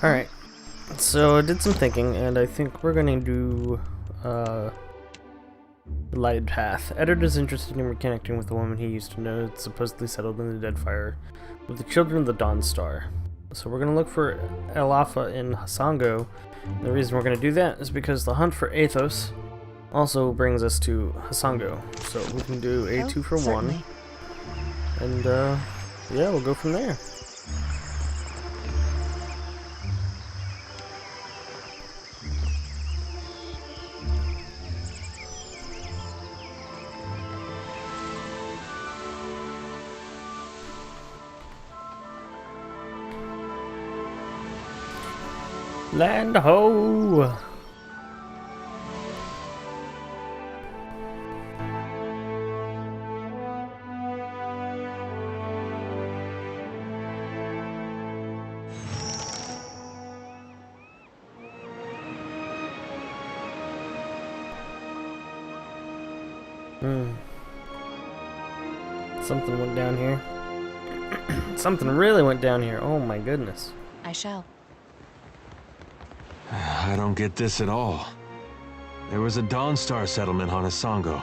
Alright, so I did some thinking, and I think we're going to do the Lighted Path. Edward is interested in reconnecting with the woman he used to know, supposedly settled in the Deadfire, with the children of the Dawn Star. So we're going to look for EOTHAS in Hasango. The reason we're going to do that is because the hunt for EOTHAS also brings us to Hasango. So we can do a 2 for 1. And yeah, we'll go from there. Land ho! Something went down here. Something really went down here. Oh my goodness. I shall. I don't get this at all. There was a Dawn Star settlement on Hasango.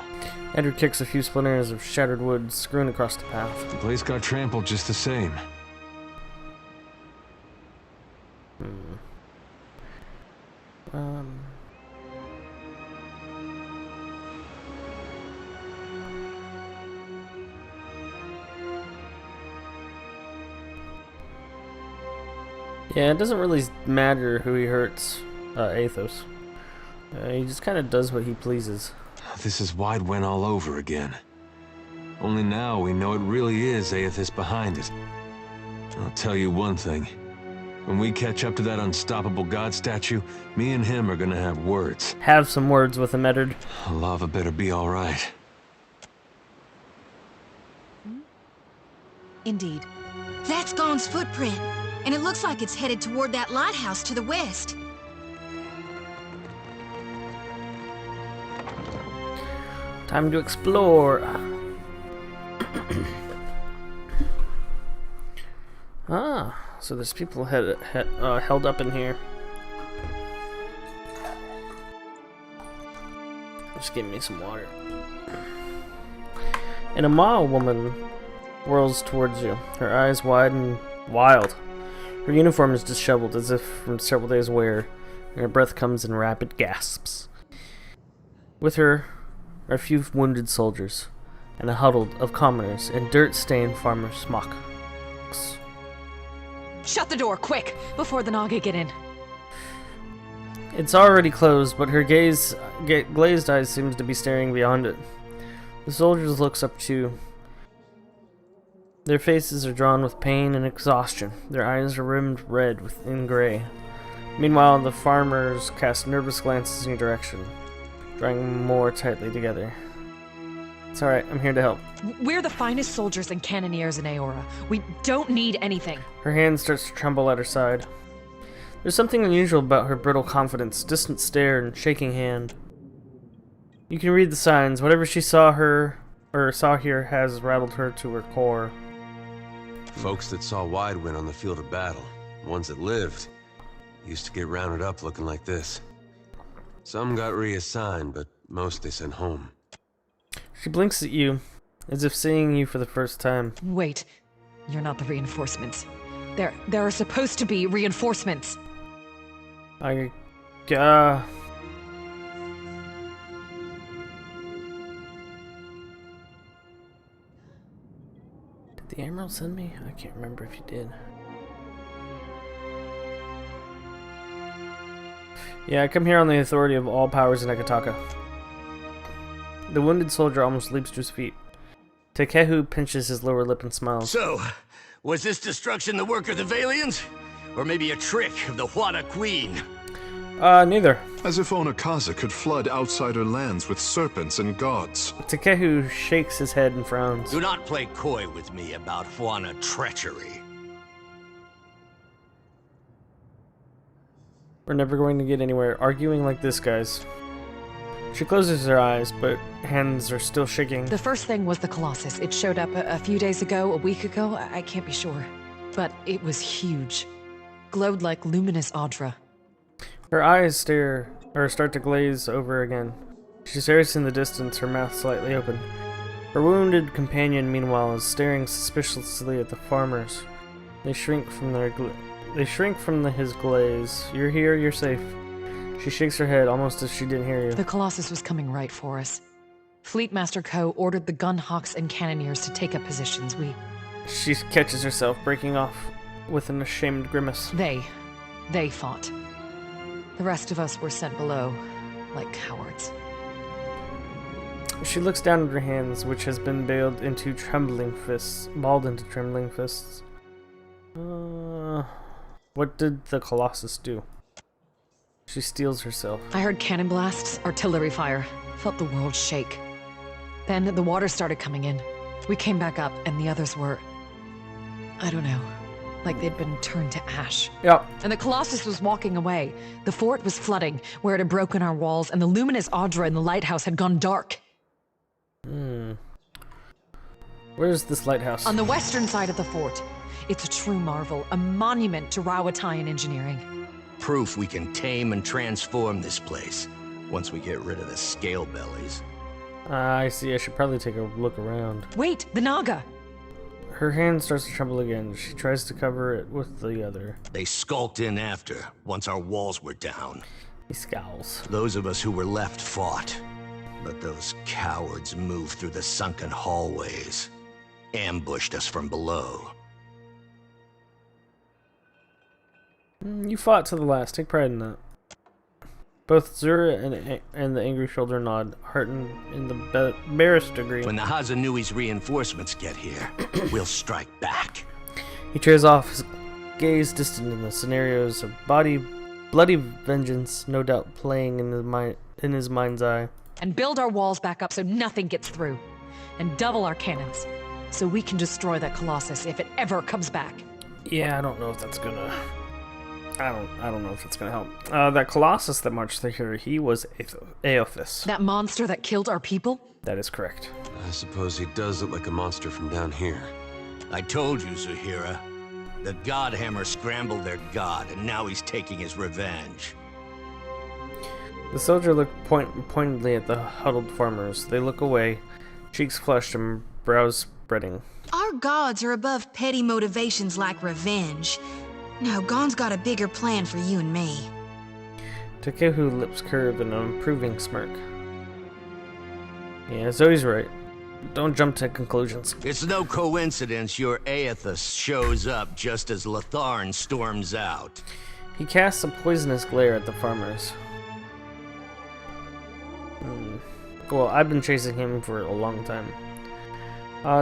Edward kicks a few splinters of shattered wood strewn across the path. The place got trampled just the same. Yeah, it doesn't really matter who he hurts, EOTHAS. He just kind of does what he pleases. This is Widewind all over again. Only now we know it really is EOTHAS behind it. I'll tell you one thing. When we catch up to that unstoppable god statue, me and him are gonna have words. Have some words with him, Edward. Lava better be alright. Indeed. That's Gon's footprint, and it looks like it's headed toward that lighthouse to the west. Time to explore. So there's people held up in here. Just give me some water. And a Mao woman whirls towards you, her eyes wide and wild. Her uniform is disheveled as if from several days' wear, and her breath comes in rapid gasps. With her are a few wounded soldiers, and a huddle of commoners in dirt-stained farmer smocks. Shut the door, quick, before the Naga get in. It's already closed, but her glazed eyes seems to be staring beyond it. The soldiers looks up too. Their faces are drawn with pain and exhaustion. Their eyes are rimmed red in gray. Meanwhile, the farmers cast nervous glances in your direction, drawing more tightly together. It's alright, I'm here to help. We're the finest soldiers and cannoneers in Aora. We don't need anything. Her hand starts to tremble at her side. There's something unusual about her brittle confidence, distant stare, and shaking hand. You can read the signs. Whatever she saw here has rattled her to her core. Folks that saw Widewind on the field of battle, ones that lived, used to get rounded up looking like this. Some got reassigned, but most they sent home. She blinks at you, as if seeing you for the first time. Wait, you're not the reinforcements. There are supposed to be reinforcements. Did the Emerald send me? I can't remember if you did. Yeah, I come here on the authority of all powers in Ekataka. The wounded soldier almost leaps to his feet. Takehu pinches his lower lip and smiles. So, was this destruction the work of the Valians? Or maybe a trick of the Wada Queen? Neither. As if Onakaza could flood outsider lands with serpents and gods. Takehu shakes his head and frowns. Do not play coy with me about Huana treachery. We're never going to get anywhere arguing like this, guys. She closes her eyes, but hands are still shaking. The first thing was the Colossus. It showed up a few days ago, a week ago, I can't be sure. But it was huge. glowed like luminous Audra. Her eyes start to glaze over again. She stares in the distance, her mouth slightly open. Her wounded companion, meanwhile, is staring suspiciously at the farmers. They shrink from his glaze. You're here, you're safe. She shakes her head, almost as she didn't hear you. The Colossus was coming right for us. Fleetmaster Ko ordered the gunhawks and cannoneers to take up positions. She catches herself, breaking off with an ashamed grimace. They fought. The rest of us were sent below, like cowards. She looks down at her hands, which has been balled into trembling fists. What did the Colossus do? She steels herself. I heard cannon blasts, artillery fire, felt the world shake. Then the water started coming in. We came back up, and the others were... I don't know. Like they'd been turned to ash. Yep. And the Colossus was walking away. The fort was flooding, where it had broken our walls, and the luminous Audra in the lighthouse had gone dark. Where's this lighthouse? On the western side of the fort. It's a true marvel, a monument to Rawatayan engineering. Proof we can tame and transform this place, once we get rid of the scale bellies. I see. I should probably take a look around. Wait, the Naga! Her hand starts to tremble again. She tries to cover it with the other. They skulked in after, once our walls were down. He scowls. Those of us who were left fought. But those cowards moved through the sunken hallways. Ambushed us from below. You fought to the last. Take pride in that. Both Zura and the Angry Shoulder nod, heartened in the barest degree. When the Hazanui's reinforcements get here, we'll strike back. He tears off, his gaze distant in the scenarios of bloody vengeance, no doubt playing in his mind's eye. And build our walls back up so nothing gets through. And double our cannons, so we can destroy that Colossus if it ever comes back. Yeah, I don't know if that's gonna... I don't know if it's gonna help. That Colossus that marched through here, he was EOTHAS. That monster that killed our people? That is correct. I suppose he does look like a monster from down here. I told you, Zahira. The Godhammer scrambled their god, and now he's taking his revenge. The soldier looked pointedly at the huddled farmers. They look away, cheeks flushed and brows spreading. Our gods are above petty motivations like revenge. No, Gon's got a bigger plan for you and me. Takehu's lips curve in an approving smirk. Yeah, Zoe's right. Don't jump to conclusions. It's no coincidence your EOTHAS shows up just as Latharn storms out. He casts a poisonous glare at the farmers. Well, I've been chasing him for a long time.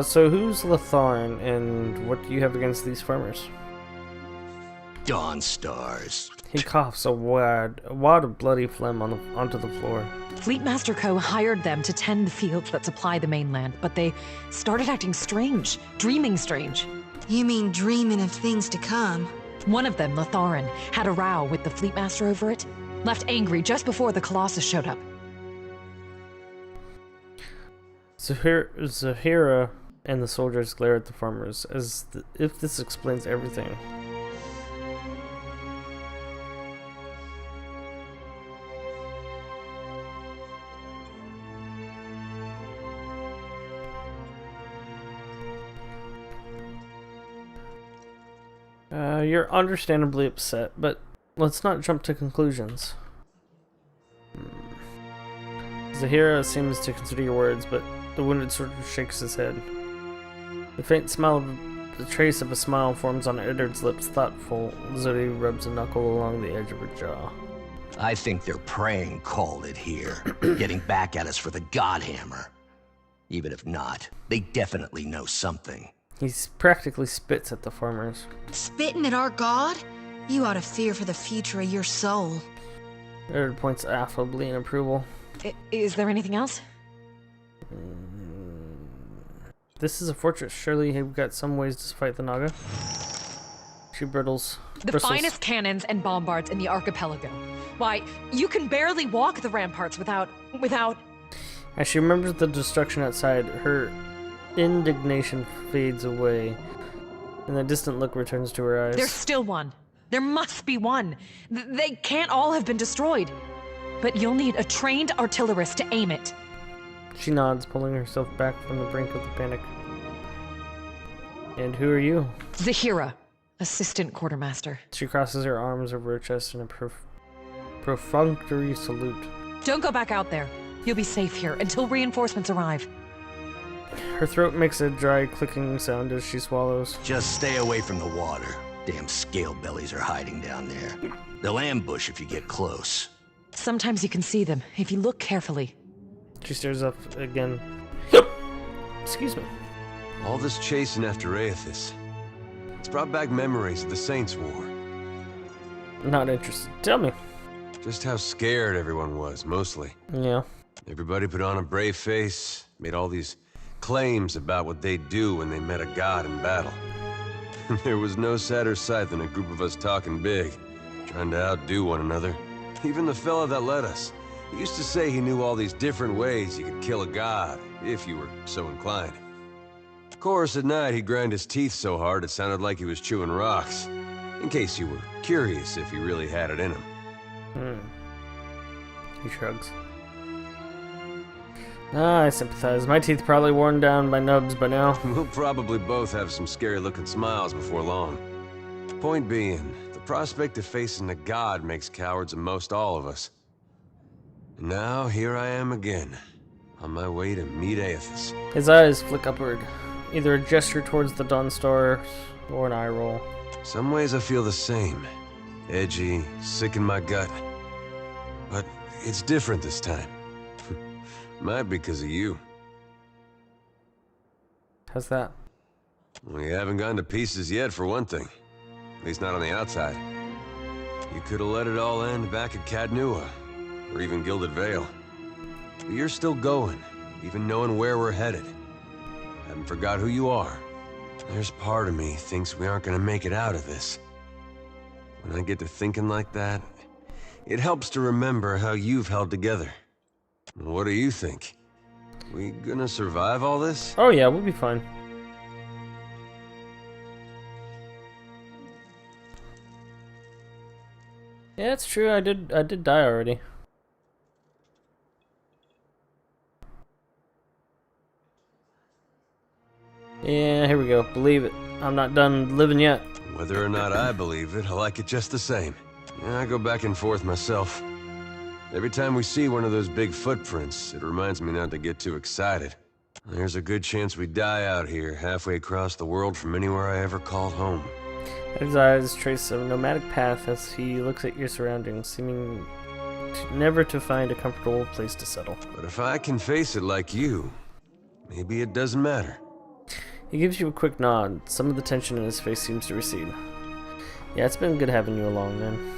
So who's Latharn, and what do you have against these farmers? Dawn stars. He coughs a wad of bloody phlegm onto the floor. Fleetmaster Ko hired them to tend the fields that supply the mainland, but they started acting strange, dreaming strange. You mean dreaming of things to come? One of them, Latharin, had a row with the Fleetmaster over it, left angry just before the Colossus showed up. Zahira and the soldiers glare at the farmers, as if this explains everything. You're understandably upset, but let's not jump to conclusions. Zahira seems to consider your words, but the wounded soldier shakes his head. The trace of a smile forms on Eddard's lips, thoughtful. Zoe rubs a knuckle along the edge of her jaw. I think their praying called it here, getting back at us for the Godhammer. Even if not, they definitely know something. He practically spits at the farmers. Spitting at our god? You ought to fear for the future of your soul. Eddard points affably in approval. Is there anything else? This is a fortress. Surely you've got some ways to fight the Naga. She bristles. The finest cannons and bombards in the archipelago. Why, you can barely walk the ramparts without... As she remembers the destruction outside, her indignation fades away, and the distant look returns to her eyes. There's still one. There must be one. They can't all have been destroyed. But you'll need a trained artillerist to aim it. She nods, pulling herself back from the brink of the panic. And who are you? Zahira, assistant quartermaster. She crosses her arms over her chest in a perfunctory salute. Don't go back out there. You'll be safe here until reinforcements arrive. Her throat makes a dry clicking sound as she swallows. Just stay away from the water. Damn scale bellies are hiding down there. They'll ambush if you get close. Sometimes you can see them, if you look carefully. She stares up again. Excuse me. All this chasing after EOTHAS. It's brought back memories of the Saints' War. Not interested. Tell me. Just how scared everyone was, mostly. Yeah. Everybody put on a brave face, made all these claims about what they'd do when they met a god in battle. There was no sadder sight than a group of us talking big, trying to outdo one another. Even the fella that led us, he used to say he knew all these different ways you could kill a god, if you were so inclined. Of course, at night he'd grind his teeth so hard it sounded like he was chewing rocks, in case you were curious if he really had it in him. He shrugs. I sympathize. My teeth probably worn down by nubs by now. We'll probably both have some scary-looking smiles before long. Point being, the prospect of facing a god makes cowards of most all of us. And now, here I am again, on my way to meet EOTHAS. His eyes flick upward, either a gesture towards the Dawn Star or an eye roll. Some ways I feel the same. Edgy, sick in my gut. But it's different this time. Might be because of you. How's that? We haven't gone to pieces yet, for one thing. At least not on the outside. You could have let it all end back at Cadnua, or even Gilded Vale. But you're still going, even knowing where we're headed. Haven't forgot who you are. There's part of me thinks we aren't gonna make it out of this. When I get to thinking like that, it helps to remember how you've held together. What do you think? We gonna survive all this? Oh yeah, we'll be fine. Yeah, it's true. I did die already. Yeah, here we go. Believe it. I'm not done living yet. Whether or not I believe it, I like it just the same. Yeah, I go back and forth myself. Every time we see one of those big footprints, it reminds me not to get too excited. There's a good chance we die out here, halfway across the world from anywhere I ever called home. His eyes trace a nomadic path as he looks at your surroundings, seeming never to find a comfortable place to settle. But if I can face it like you, maybe it doesn't matter. He gives you a quick nod. Some of the tension in his face seems to recede. Yeah, it's been good having you along, man.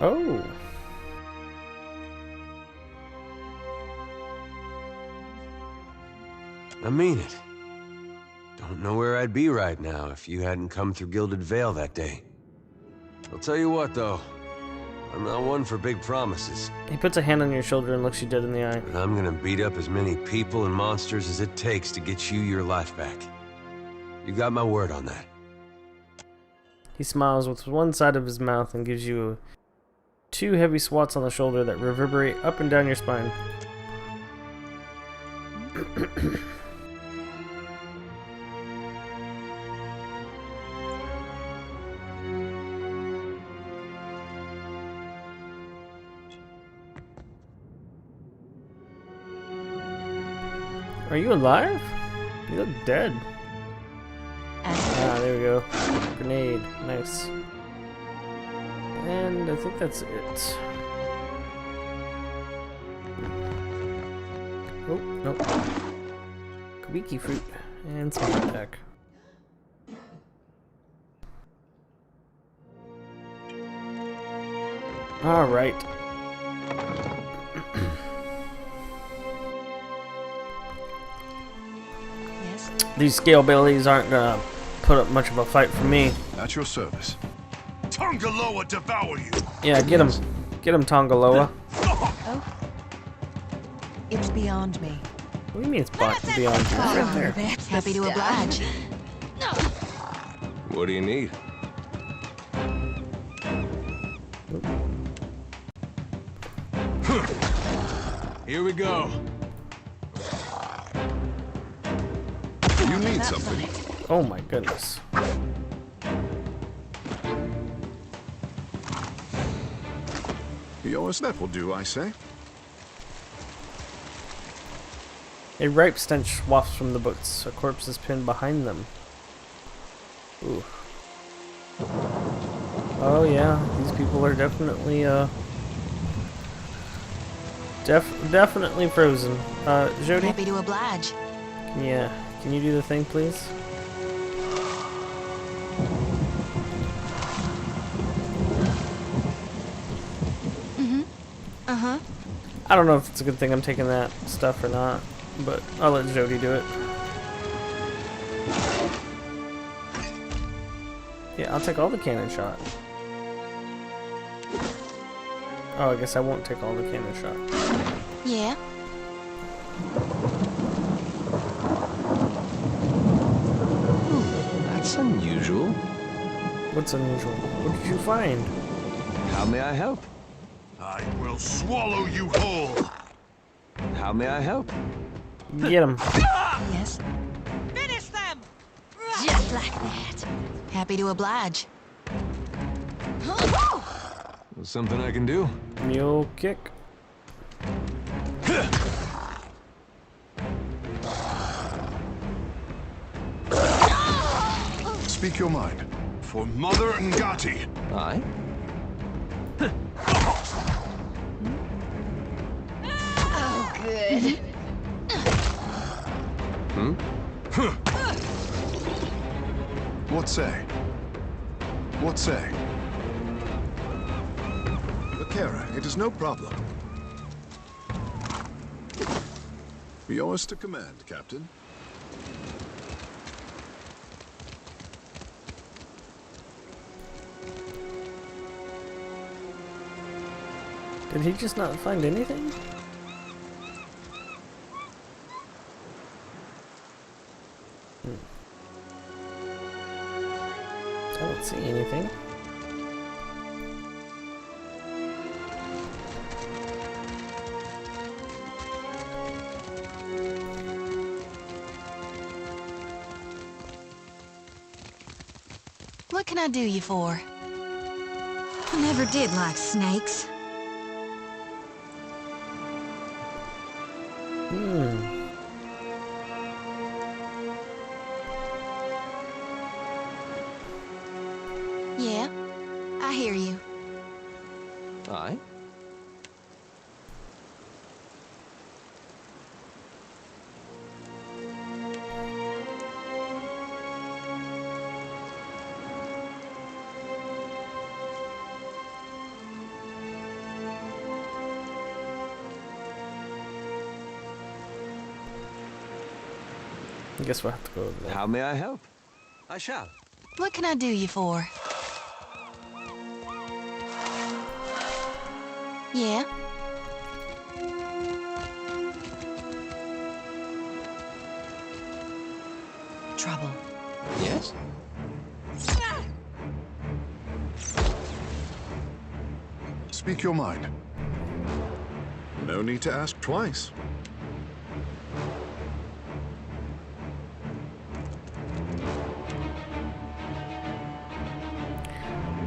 Oh. I mean it. Don't know where I'd be right now if you hadn't come through Gilded Vale that day. I'll tell you what, though. I'm not one for big promises. He puts a hand on your shoulder and looks you dead in the eye. But I'm gonna beat up as many people and monsters as it takes to get you your life back. You got my word on that. He smiles with one side of his mouth and gives you two heavy swats on the shoulder that reverberate up and down your spine. Are you alive? You look dead. Ah, there we go. Grenade. Nice. And I think that's it. Oh, nope. Kabiki fruit. And some attack. Alright. These scale bellies aren't gonna put up much of a fight for me. At your service. Tongaloa devour you! Yeah, get him. Get him, Tongaloa. Oh. It's beyond me. What do you mean it's beyond you? It's right there. Happy to oblige. What do you need? Here we go. You need something. Oh my goodness. Yours, that will do, I say. A ripe stench wafts from the boats. A corpse is pinned behind them. Ooh. Oh yeah, these people are definitely definitely frozen. Jody? Happy to oblige. Yeah. Can you do the thing, please? Uh-huh. I don't know if it's a good thing I'm taking that stuff or not, but I'll let Jody do it. Yeah, I'll take all the cannon shot. Oh, I guess I won't take all the cannon shot. Yeah. That's unusual. What's unusual? What did you find? How may I help? I will swallow you whole. How may I help? Get him. Yes. Finish them! Just like that. Happy to oblige. Something I can do? Mule kick. Speak your mind. For Mother Ngati. Aye. Oh, good. What say? What say? Akira, it is no problem. Yours to command, Captain. Did he just not find anything? I don't see anything. What can I do you for? I never did like snakes. Yeah, I hear you. Aye. I guess we'll have to go over there. How may I help? I shall. What can I do you for? Yeah? Trouble. Yes? Speak your mind. No need to ask twice.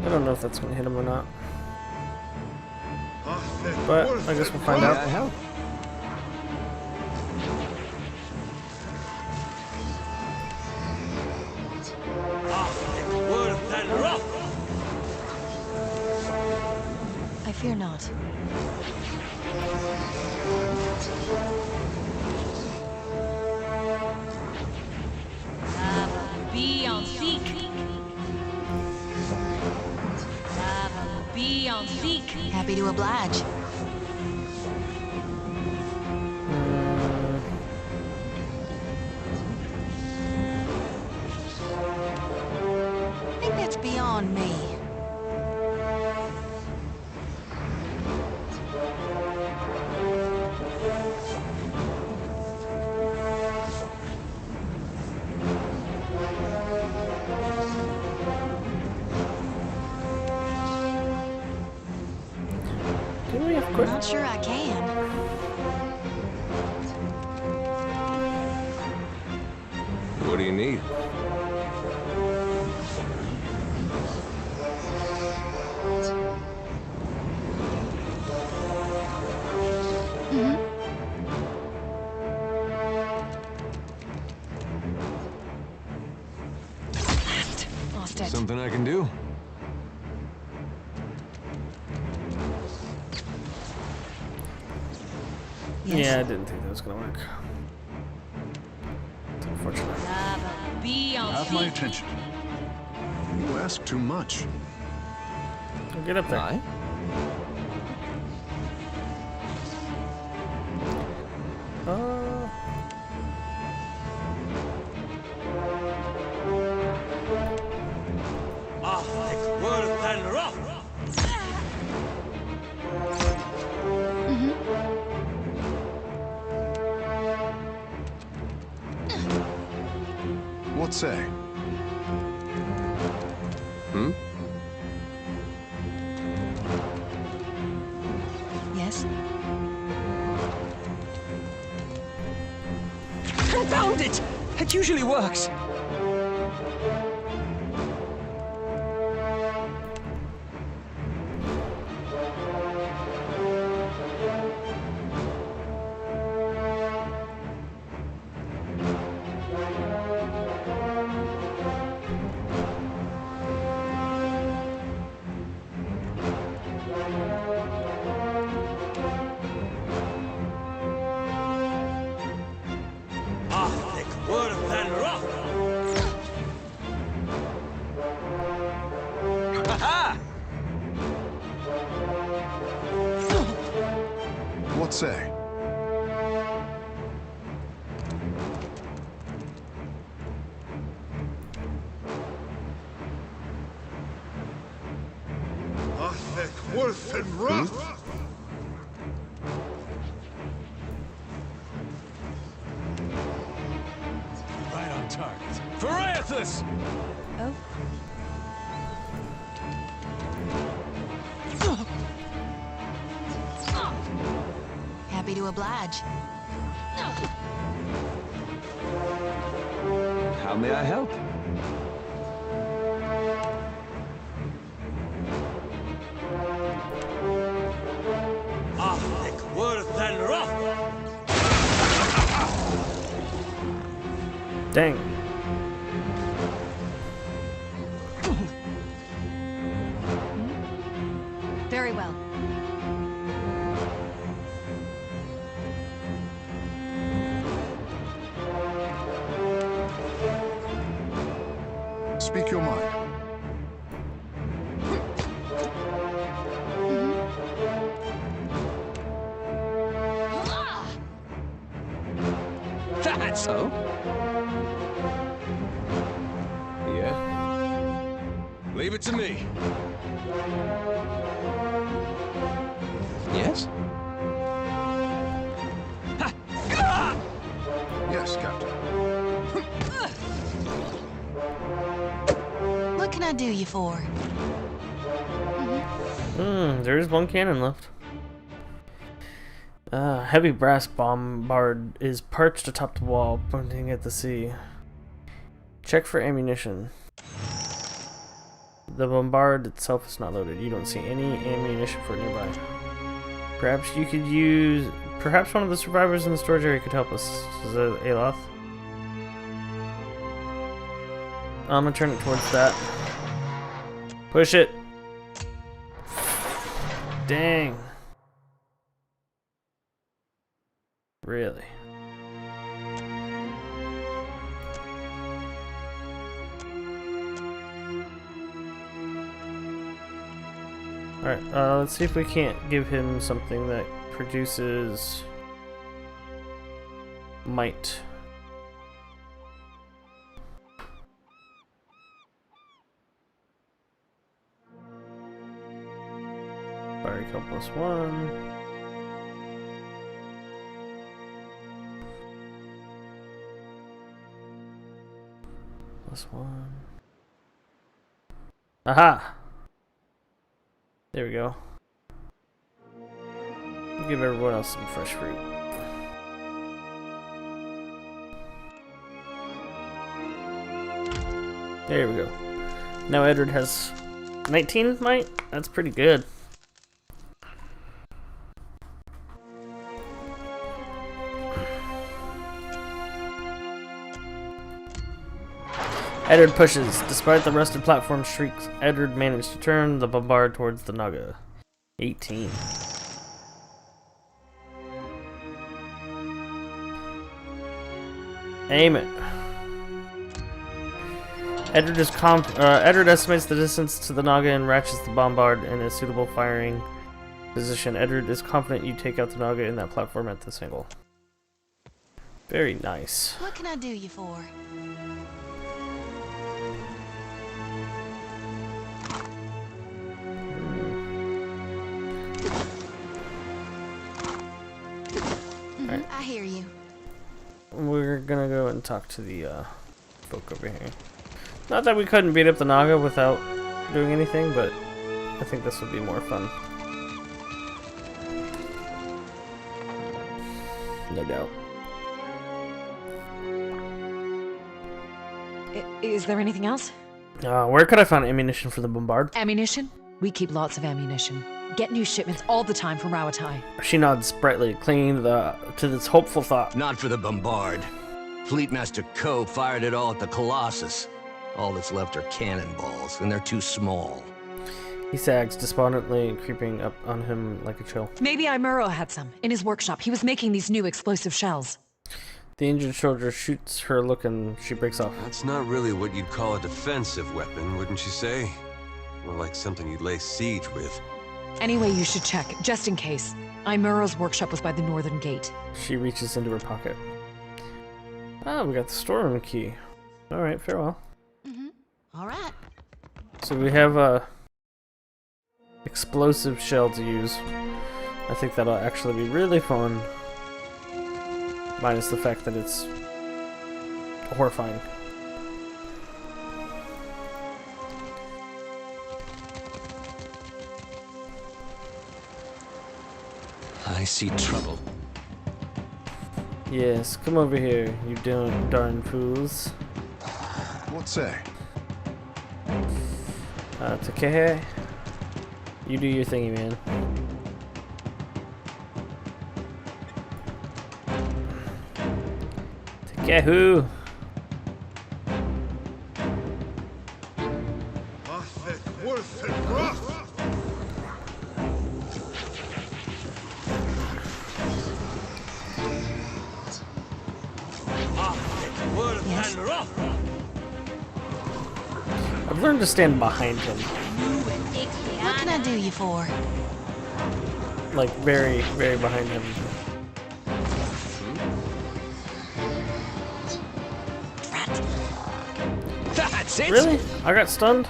I don't know if that's gonna hit him or not. But I guess we'll find May out. I help? I fear not. Be on seek. Be on seek. Happy to oblige. I think that's beyond me. Can we have quick? Not sure I can. What do you need? Lost it. Something I can do? Yes. Yeah, I didn't think that was gonna work. It's unfortunate. Be on Have my seek. attention. You ask too much. Get up there. Aye. Uh, What say? Hmm? Yes. Confound it! It usually works. What say? Worth and rough. Right on target. For EOTHAS! Oh. Happy to oblige. How may I help? dang. Very well. Speak your mind. That's so. Yeah? Leave it to me. Yes? Yes, Captain. What can I do you for? There's one cannon left. Heavy brass bombard is perched atop the wall, pointing at the sea. Check for ammunition. The bombard itself is not loaded. You don't see any ammunition for it nearby. Perhaps you could use... Perhaps one of the survivors in the storage area could help us. Is it EOTHAS? I'm gonna turn it towards that. Push it! Dang. Really? Alright, let's see if we can't give him something that produces might. Fire kill +1. +1. Aha! There we go. give everyone else some fresh fruit. There we go. Now Edward has 19 might? That's pretty good. Edward pushes. Despite the rusted platform shrieks, Edward managed to turn the bombard towards the Naga. 18. Aim it. Edward estimates the distance to the Naga and ratchets the bombard in a suitable firing position. Edward is confident you take out the Naga in that platform at this angle. Very nice. What can I do you for? I hear you. We're gonna go and talk to the folk over here. Not that we couldn't beat up the Naga without doing anything, but I think this would be more fun. No doubt. Is there anything else? Where could I find ammunition for the bombard? Ammunition? We keep lots of ammunition. Get new shipments all the time from Rawatai. She nods brightly, clinging to this hopeful thought. Not for the bombard. Fleetmaster Ko fired it all at the Colossus. All that's left are cannonballs, and they're too small. He sags, despondently creeping up on him like a chill. Maybe Imuro had some. In his workshop, he was making these new explosive shells. The injured soldier shoots her look and she breaks off. That's not really what you'd call a defensive weapon, wouldn't you say? More like something you'd lay siege with. Anyway, you should check, just in case. Imuro's workshop was by the northern gate. She reaches into her pocket. Ah, we got the storeroom key. Alright, farewell. Alright. So we have a explosive shell to use. I think that'll actually be really fun. Minus the fact that it's horrifying. I see trouble. Yes, come over here, you darn fools. What say? Takehe, you do your thingy, man. Takehu! Worth and rough. I've learned to stand behind him. What can I do you for? Like, very, very behind him. That's it! Really? I got stunned?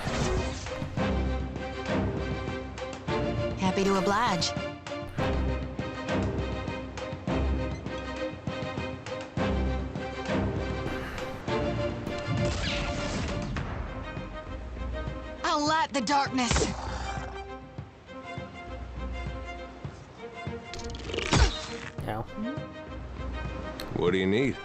Happy to oblige. I'll light the darkness. Ow. What do you need?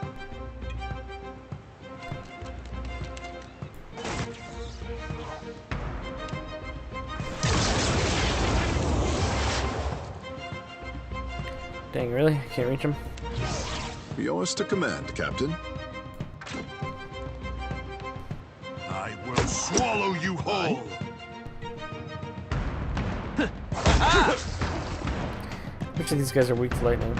Dang, really? I can't reach him? Yours to command, Captain. I will swallow you whole. Which of these guys are weak to lightning?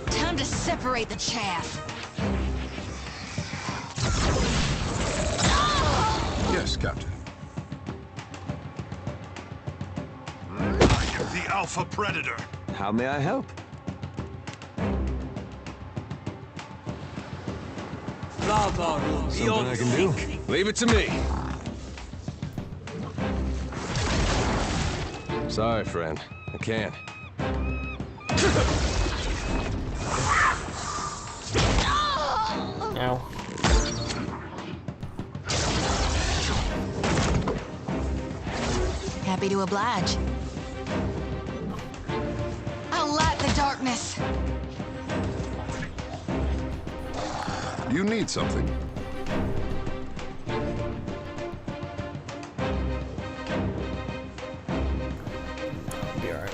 Time to separate the chaff. Yes, Captain. I am the Alpha Predator. How may I help? Something I can do? Leave it to me. Sorry, friend. I can't. Ow. Happy to oblige. I like the darkness. You need something. Be alright.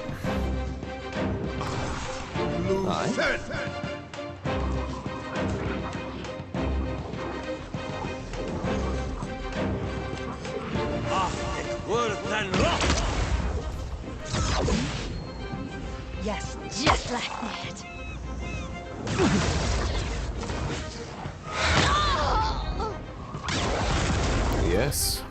Yes, just like that. Yes.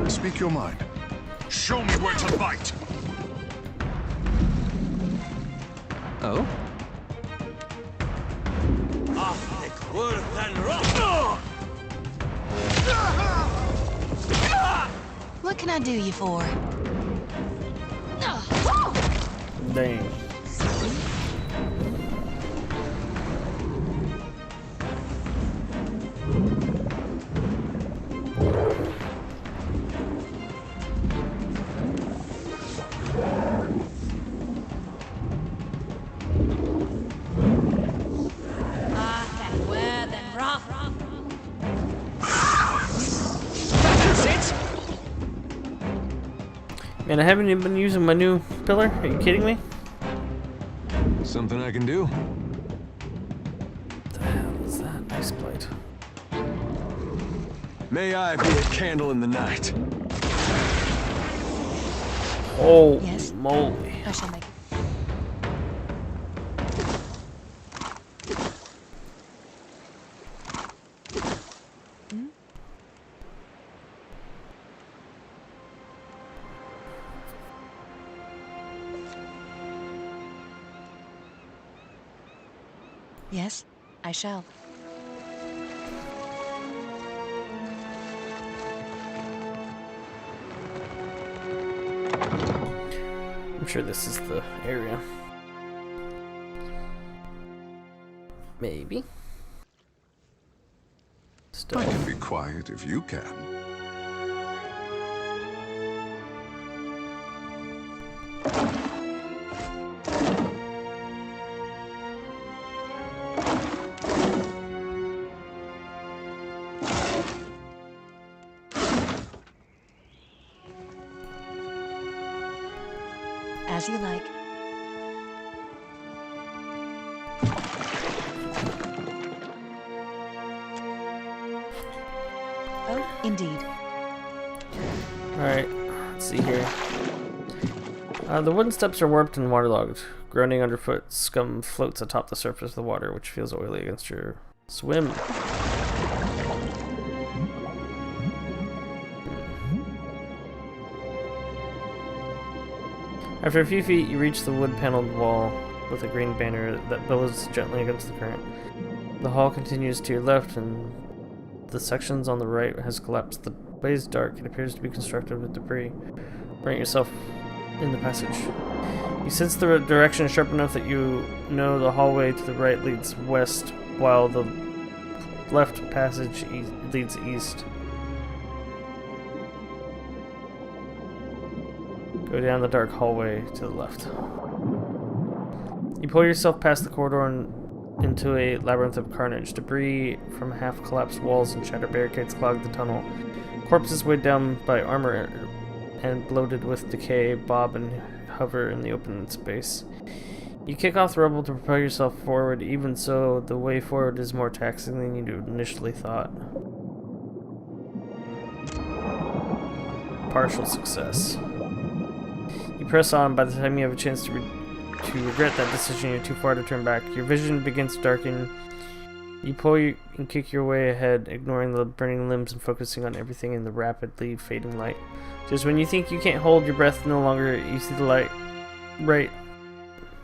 Speak your mind. Show me where to bite. Oh? What can I do you for? Dang. Man, I haven't even been using my new pillar. Are you kidding me? Something I can do? What the hell is that? Nice plate. May I be a candle in the night? Oh, Yes? moly. I shall make it. Yes, I shall. I'm sure this is the area. Maybe. I Still. can be quiet if you can. As you like. Oh, indeed. Alright, let's see here. The wooden steps are warped and waterlogged. Groaning underfoot, scum floats atop the surface of the water, which feels oily against your swim. After a few feet, you reach the wood-paneled wall with a green banner that billows gently against the current. The hall continues to your left, and the sections on the right has collapsed. The way is dark. It appears to be constructed with debris. Bring yourself in the passage. You sense the direction is sharp enough that you know the hallway to the right leads west, while the left passage leads east. Go down the dark hallway to the left. You pull yourself past the corridor and into a labyrinth of carnage. Debris from half-collapsed walls and shattered barricades clog the tunnel. Corpses weighed down by armor and bloated with decay bob and hover in the open space. You kick off the rubble to propel yourself forward. Even so, the way forward is more taxing than you initially thought. Partial success. You press on. By the time you have a chance to to regret that decision. You're too far to turn back. Your vision begins to darken. You pull and kick your way ahead, ignoring the burning limbs and focusing on everything in the rapidly fading light. Just when you think you can't hold your breath no longer, you see the light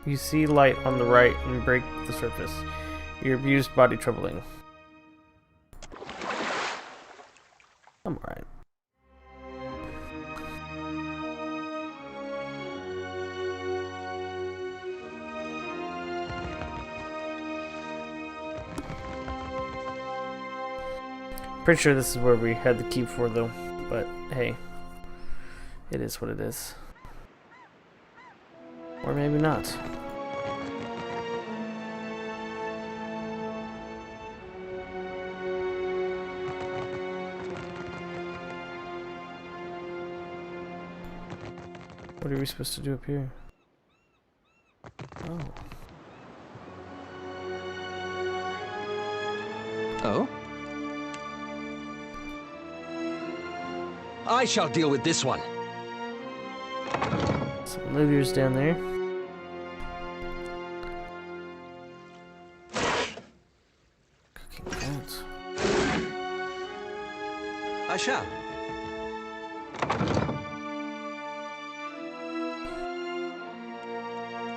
You see light on the right and break the surface. Your abused body troubling. I'm alright. Pretty sure this is where we had the key for though, but hey, it is what it is. Or maybe not. What are we supposed to do up here? Oh. Oh? I shall deal with this one. Some looters down there. Cooking cats. I shall.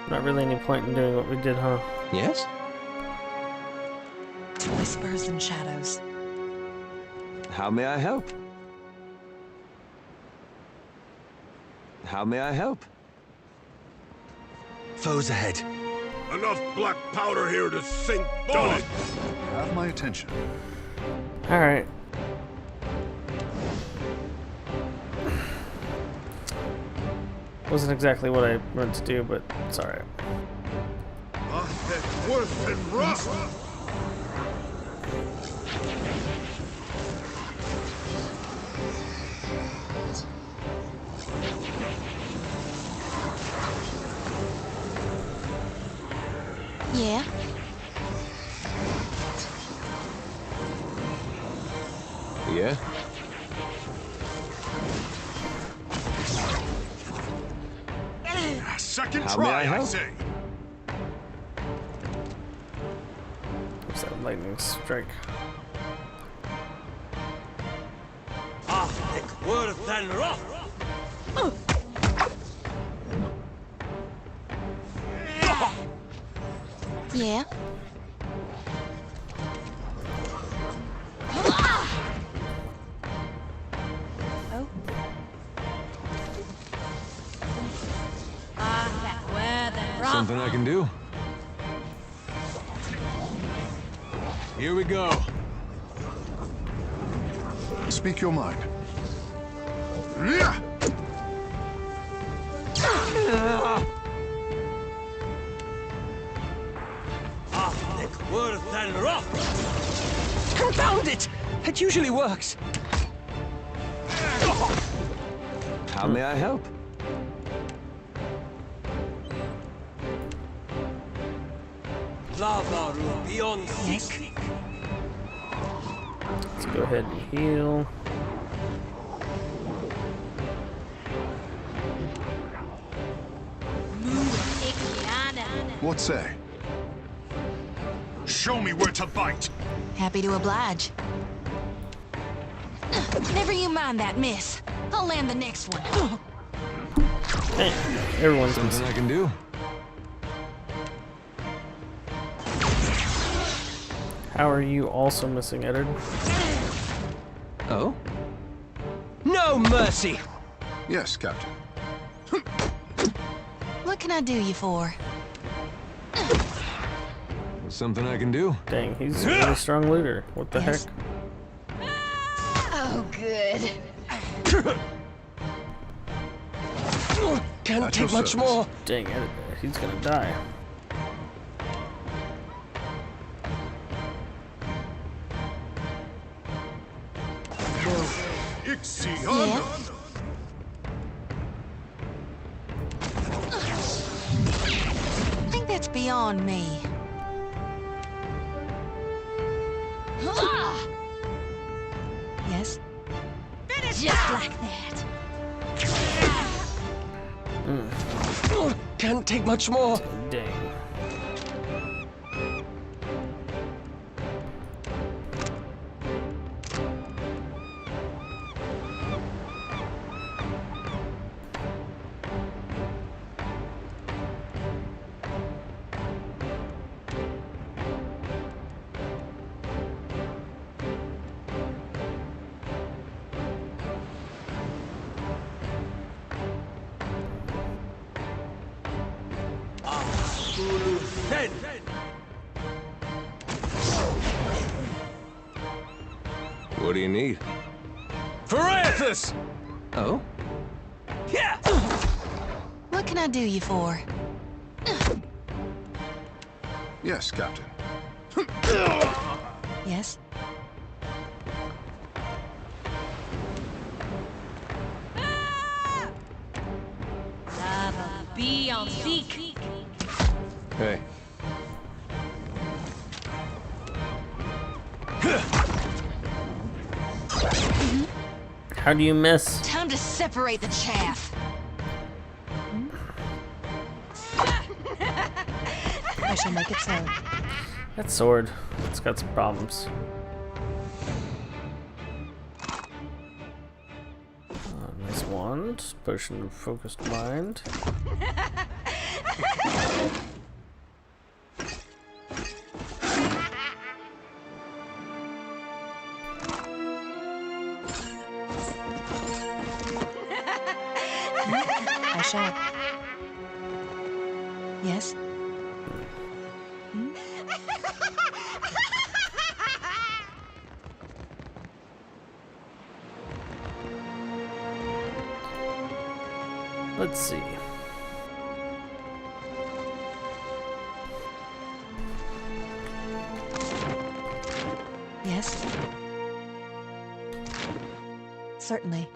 Not really any point in doing what we did, huh? Yes? Whispers and shadows. How may I help? How may I help? Foes ahead. Enough black powder here to sink bullets. Have my attention. Alright. Wasn't exactly what I meant to do, but it's alright. A heck worse than rough. Yeah? Yeah? Second How may try, I I help? say. What's that lightning strike? A heck worse than rough. Yeah? Oh. Something I can do? Here we go. Speak your mind. Yeah. A heck worse than rough. Confound it! It usually works. How may I help? Lava room beyond seek. Let's go ahead and heal. What say? Show me where to bite. Happy to oblige. Never you mind that, miss. I'll land the next one. Hey, everyone's Something I can do? How are you also missing, Eddard? Oh? No mercy! Yes, Captain. What can I do you for? Something I can do? Dang, he's a really strong looter. What the Yes. heck? Oh, good. Can't At take your much service. more. Dang, Eddard, he's gonna die. Ixion. I think that's beyond me. Yes? Just like that. Can't take much more. Dang. Then. What do you need? For EOTHAS! Oh? Yeah! What can I do you for? Yes, Captain. Yes? Be on seek. Hey. How do you miss? Time to separate the chaff. I shall make it so. That sword. It's got some problems. Nice wand. Potion of focused mind. I shall. Yes? Let's see. Yes? Certainly.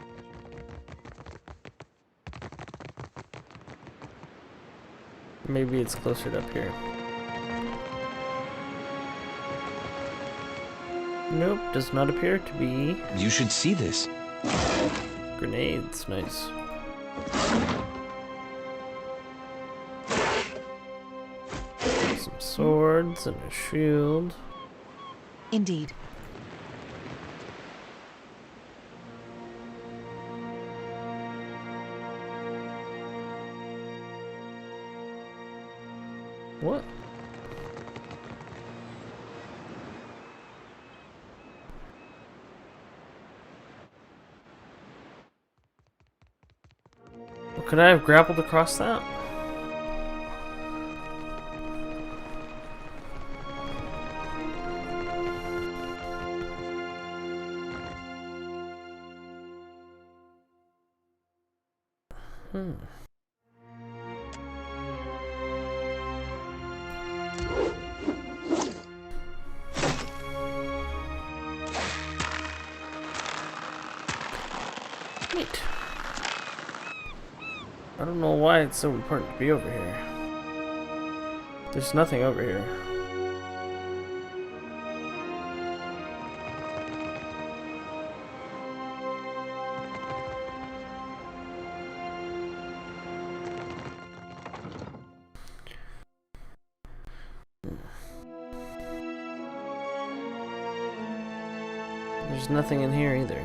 Maybe it's closer to up here. Nope, does not appear to be. You should see this. Grenades, nice. Some swords and a shield. Indeed. What? Well, could I have grappled across that? Neat. I don't know why it's so important to be over here. There's nothing over here. There's nothing in here either.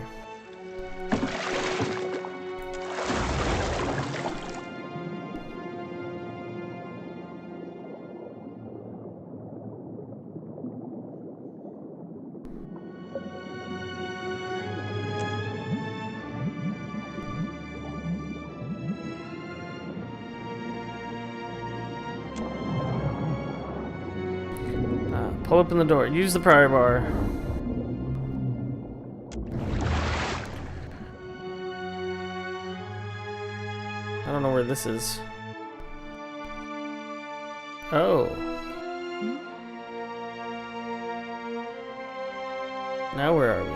Pull open the door. Use the pry bar. I don't know where this is. Oh. Now where are we?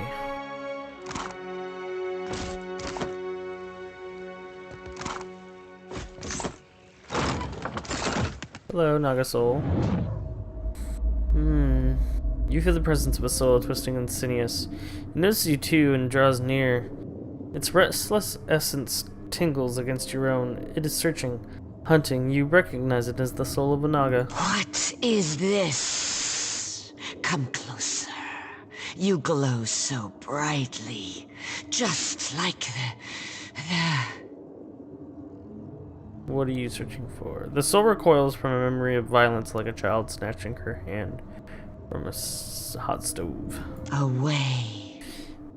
Hello, Naga Soul. You feel the presence of a soul twisting and sinuous. It notices you too and draws near. Its restless essence tingles against your own. It is searching. Hunting, you recognize it as the soul of a Naga. What is this? Come closer. You glow so brightly, just like the... What are you searching for? The soul recoils from a memory of violence like a child snatching her hand from a hot stove. Away.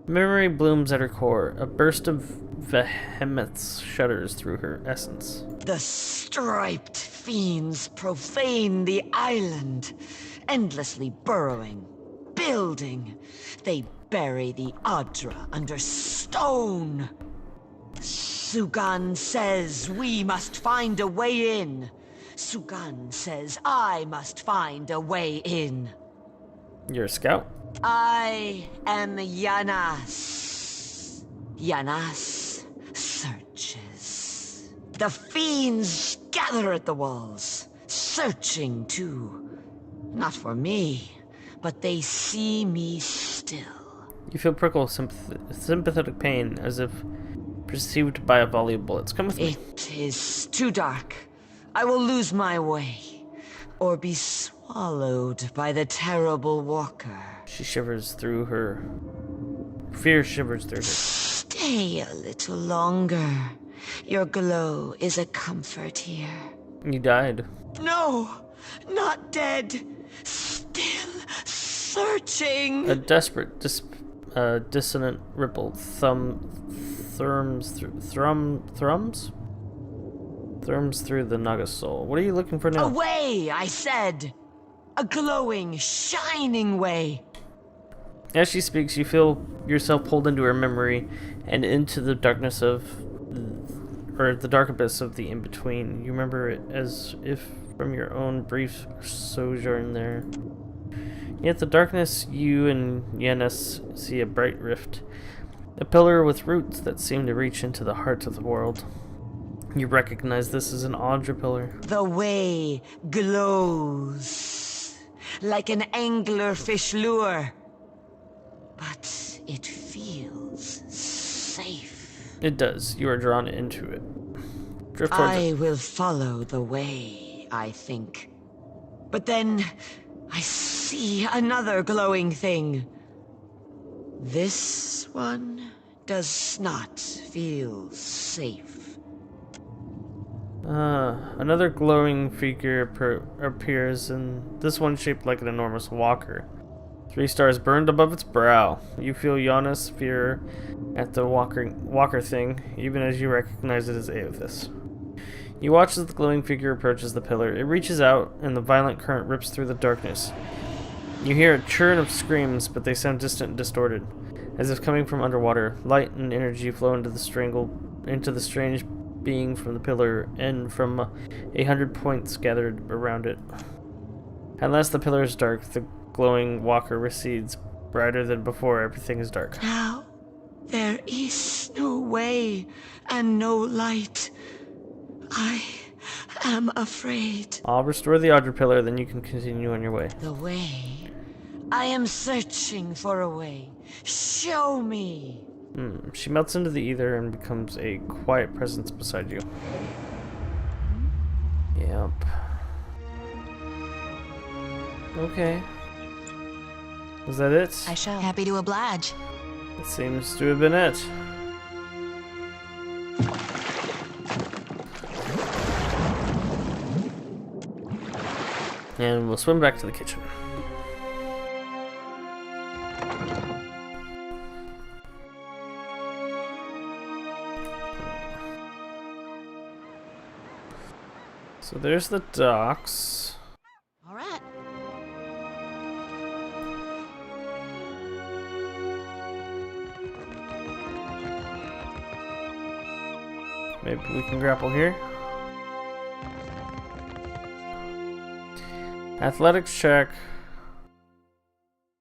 Memory blooms at her core. A burst of vehemence shudders through her essence. The striped fiends profane the island, endlessly burrowing, building. They bury the Adra under stone. Sugan says we must find a way in. Sugan says I must find a way in. You're a scout? I am Yanas. Yanas searches. The fiends gather at the walls, searching too. Not for me, but they see me still. You feel prickle sympathetic pain, as if perceived by a volley of bullets. Come with me. It is too dark. I will lose my way, or be swallowed by the terrible walker. She shivers through her. Fear shivers through her. Stay a little longer. Your glow is a comfort here. You died. No, not dead. Still searching. A desperate, dissonant ripple thrums through the Naga soul. What are you looking for now? A way, I said. A glowing, shining way. As she speaks, you feel yourself pulled into her memory and into the darkness of, or the dark abyss of the in-between. You remember it as if from your own brief sojourn there. Yet the darkness, you and Yanis see a bright rift, a pillar with roots that seem to reach into the heart of the world. You recognize this as an Audra pillar. The way glows like an anglerfish lure, but it feels safe. It does. You are drawn into it. Drift towards I it. will follow the way, I think. But then I see another glowing thing. This one does not feel safe. Another glowing figure appears, and this one shaped like an enormous walker. 3 stars burned above its brow. You feel Giannis' fear at the walker thing, even as you recognize it as EOTHAS. You watch as the glowing figure approaches the pillar. It reaches out, and the violent current rips through the darkness. You hear a churn of screams, but they sound distant and distorted, as if coming from underwater. Light and energy flow into the strange being from the pillar, and from 100 points gathered around it. At last the pillar is dark. The glowing walker recedes. Brighter than before, everything is dark. Now there is no way and no light. I am afraid. I'll restore the Audra pillar, then you can continue on your way. The way? I am searching for a way. Show me. She melts into the ether and becomes a quiet presence beside you. Yep. Okay. Was that it? I shall. Happy to oblige. It seems to have been it. And we'll swim back to the kitchen. So there's the docks. All right. Maybe we can grapple here. Athletics check.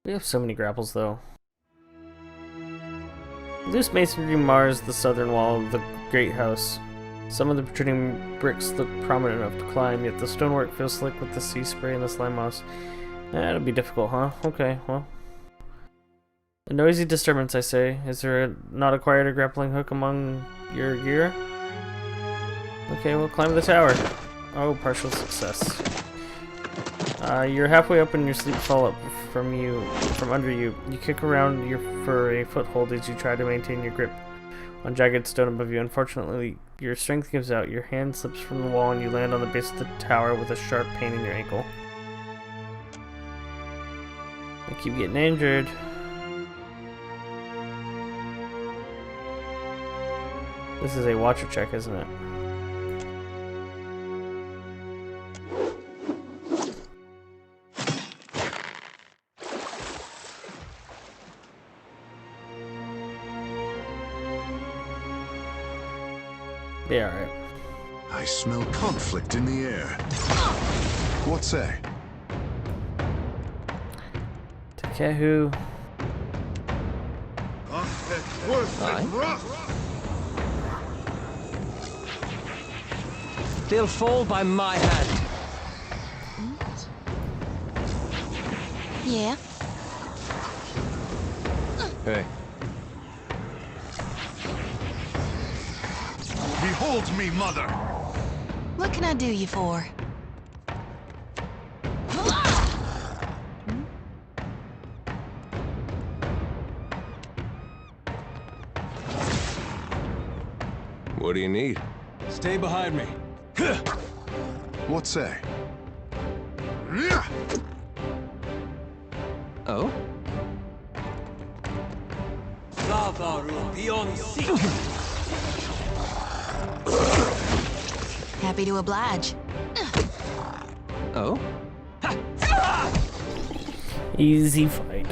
We have so many grapples though. Loose masonry mars the southern wall of the great house. Some of the protruding bricks look prominent enough to climb, yet the stonework feels slick with the sea spray and the slime moss. That'll be difficult, huh? Okay, well. A noisy disturbance, I say. Is there not acquired a grappling hook among your gear? Okay, we'll climb the tower. Oh, partial success. You're halfway up and your sleep fall up from under you. You kick around for a foothold as you try to maintain your grip on jagged stone above you. Unfortunately, your strength gives out. Your hand slips from the wall and you land on the base of the tower with a sharp pain in your ankle. I keep getting injured. This is a watcher check, isn't it? Yeah, alright. I smell conflict in the air. What say? Takehu. They'll fall by my hand. Yeah. Hey. Behold me, mother! What can I do you for? What do you need? Stay behind me. What say? Oh? Happy to oblige. Oh? Easy fight.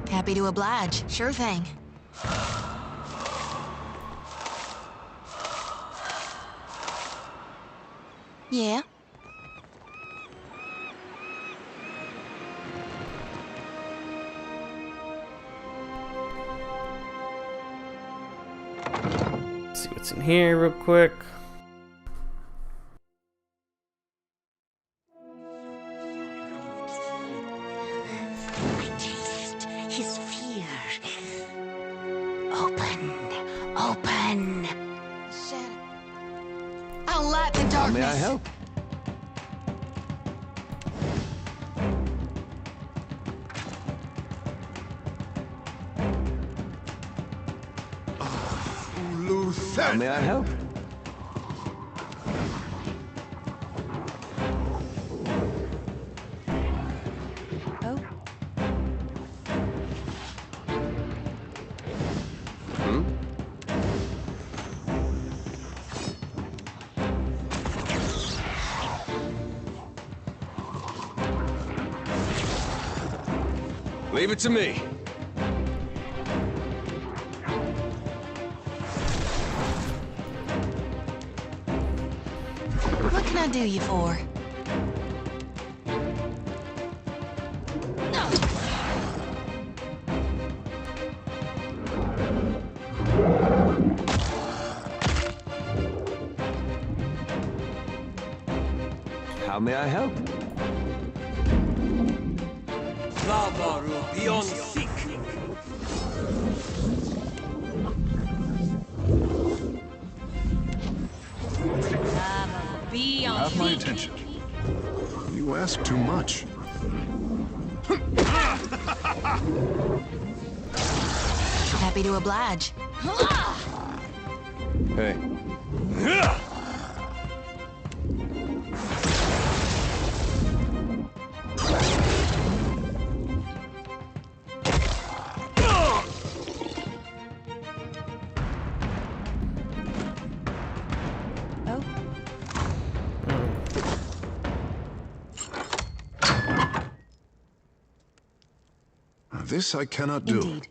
Happy to oblige. Sure thing. Yeah. Let's see what's in here real quick. I taste his fear. Open. Open. I don't like the darkness. May I help? How may I help? Oh. Leave it to me. What can I do you for? How may I help? Have my attention. You ask too much. Happy to oblige. Hey. Oh. This I cannot do. Indeed.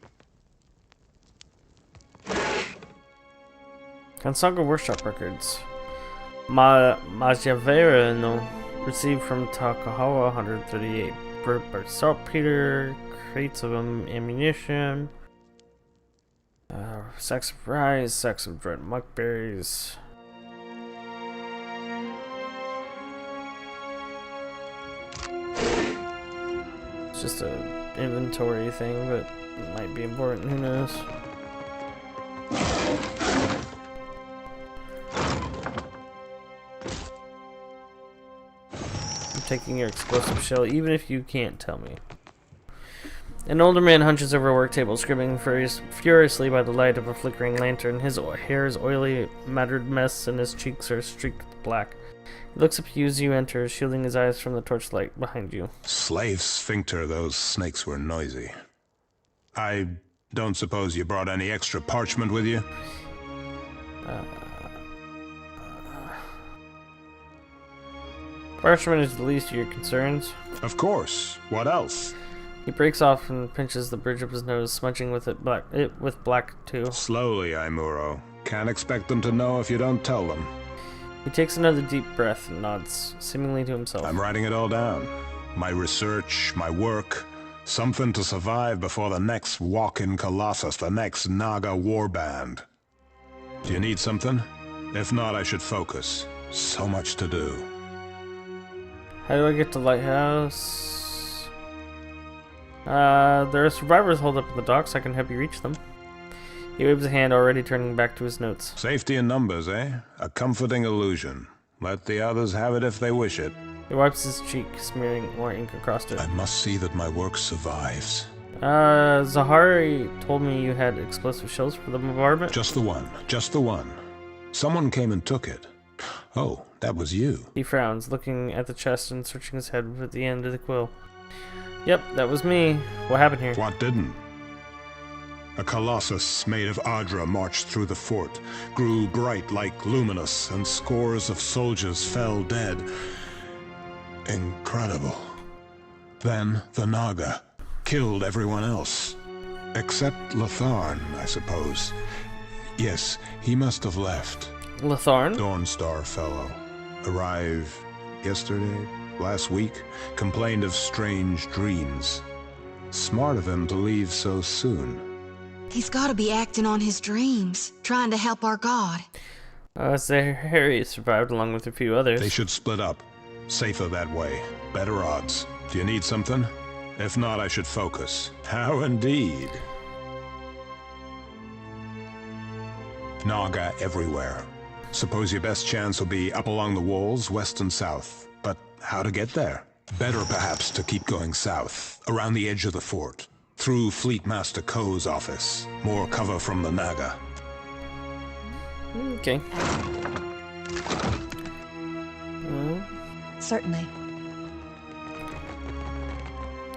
Kansaga Workshop Records. Majavera no received from Takahawa 138 saltpeter, crates of ammunition, sacks of rice, sacks of dried muckberries. It's just a inventory thing, but it might be important, who knows. I'm taking your explosive shell, even if you can't tell me. An older man hunches over a work table, scribbling furiously by the light of a flickering lantern. His hair is oily, matted mess, and his cheeks are streaked with black. He looks up at you as you enter, shielding his eyes from the torchlight behind you. Slave sphincter, those snakes were noisy. I don't suppose you brought any extra parchment with you? Parchment is the least of your concerns. Of course. What else? He breaks off and pinches the bridge of his nose, smudging with it with black too. Slowly, Aimuro. Can't expect them to know if you don't tell them. He takes another deep breath and nods, seemingly to himself. I'm writing it all down. My research, my work, something to survive before the next walk-in Colossus, the next Naga warband. Do you need something? If not, I should focus. So much to do. How do I get to Lighthouse? There are survivors holed up in the docks. I can help you reach them. He waves a hand, already turning back to his notes. Safety in numbers, eh? A comforting illusion. Let the others have it if they wish it. He wipes his cheek, smearing more ink across it. I must see that my work survives. Zahari told me you had explosive shells for the bombardment? Just the one. Just the one. Someone came and took it. Oh, that was you. He frowns, looking at the chest and searching his head with the end of the quill. Yep, that was me. What happened here? What didn't? A colossus made of Adra marched through the fort, grew bright like Luminous, and scores of soldiers fell dead. Incredible. Then the Naga killed everyone else. Except Latharn, I suppose. Yes, he must have left. Latharn? Dawnstar fellow. Arrived yesterday, last week, complained of strange dreams. Smart of him to leave so soon. He's gotta be acting on his dreams, trying to help our god. Harry survived along with a few others. They should split up. Safer that way. Better odds. Do you need something? If not, I should focus. How indeed. Naga everywhere. Suppose your best chance will be up along the walls, west and south. But how to get there? Better perhaps to keep going south, around the edge of the fort. Through Fleet Master Ko's office. More cover from the Naga. Okay. Certainly.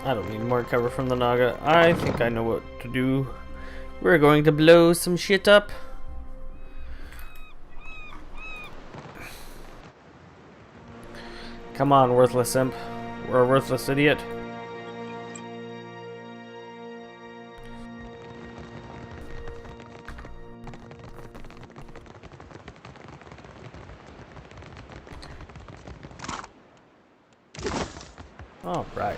I don't need more cover from the Naga. I think I know what to do. We're going to blow some shit up. Come on, worthless imp. Or a worthless idiot. All right.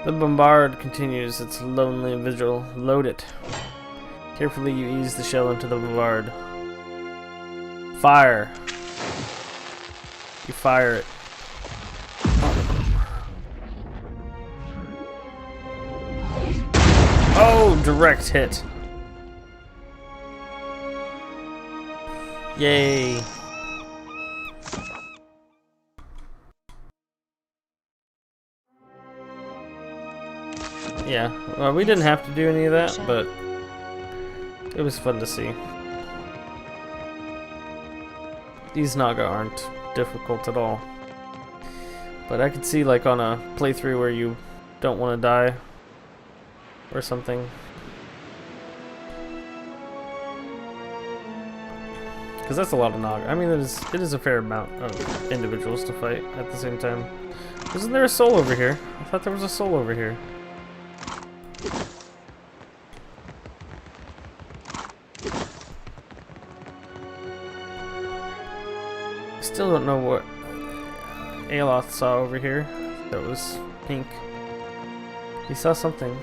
The bombard continues its lonely vigil. Load it. Carefully you ease the shell into the bombard. Fire. You fire it. Oh, direct hit. Yay. Yeah, well, we didn't have to do any of that, but it was fun to see. These Naga aren't difficult at all. But I could see, like, on a playthrough where you don't want to die or something. Because that's a lot of Naga. I mean, it is a fair amount of individuals to fight at the same time. Isn't there a soul over here? I thought there was a soul over here. Still don't know what EOTHAS saw over here. That was pink. He saw something.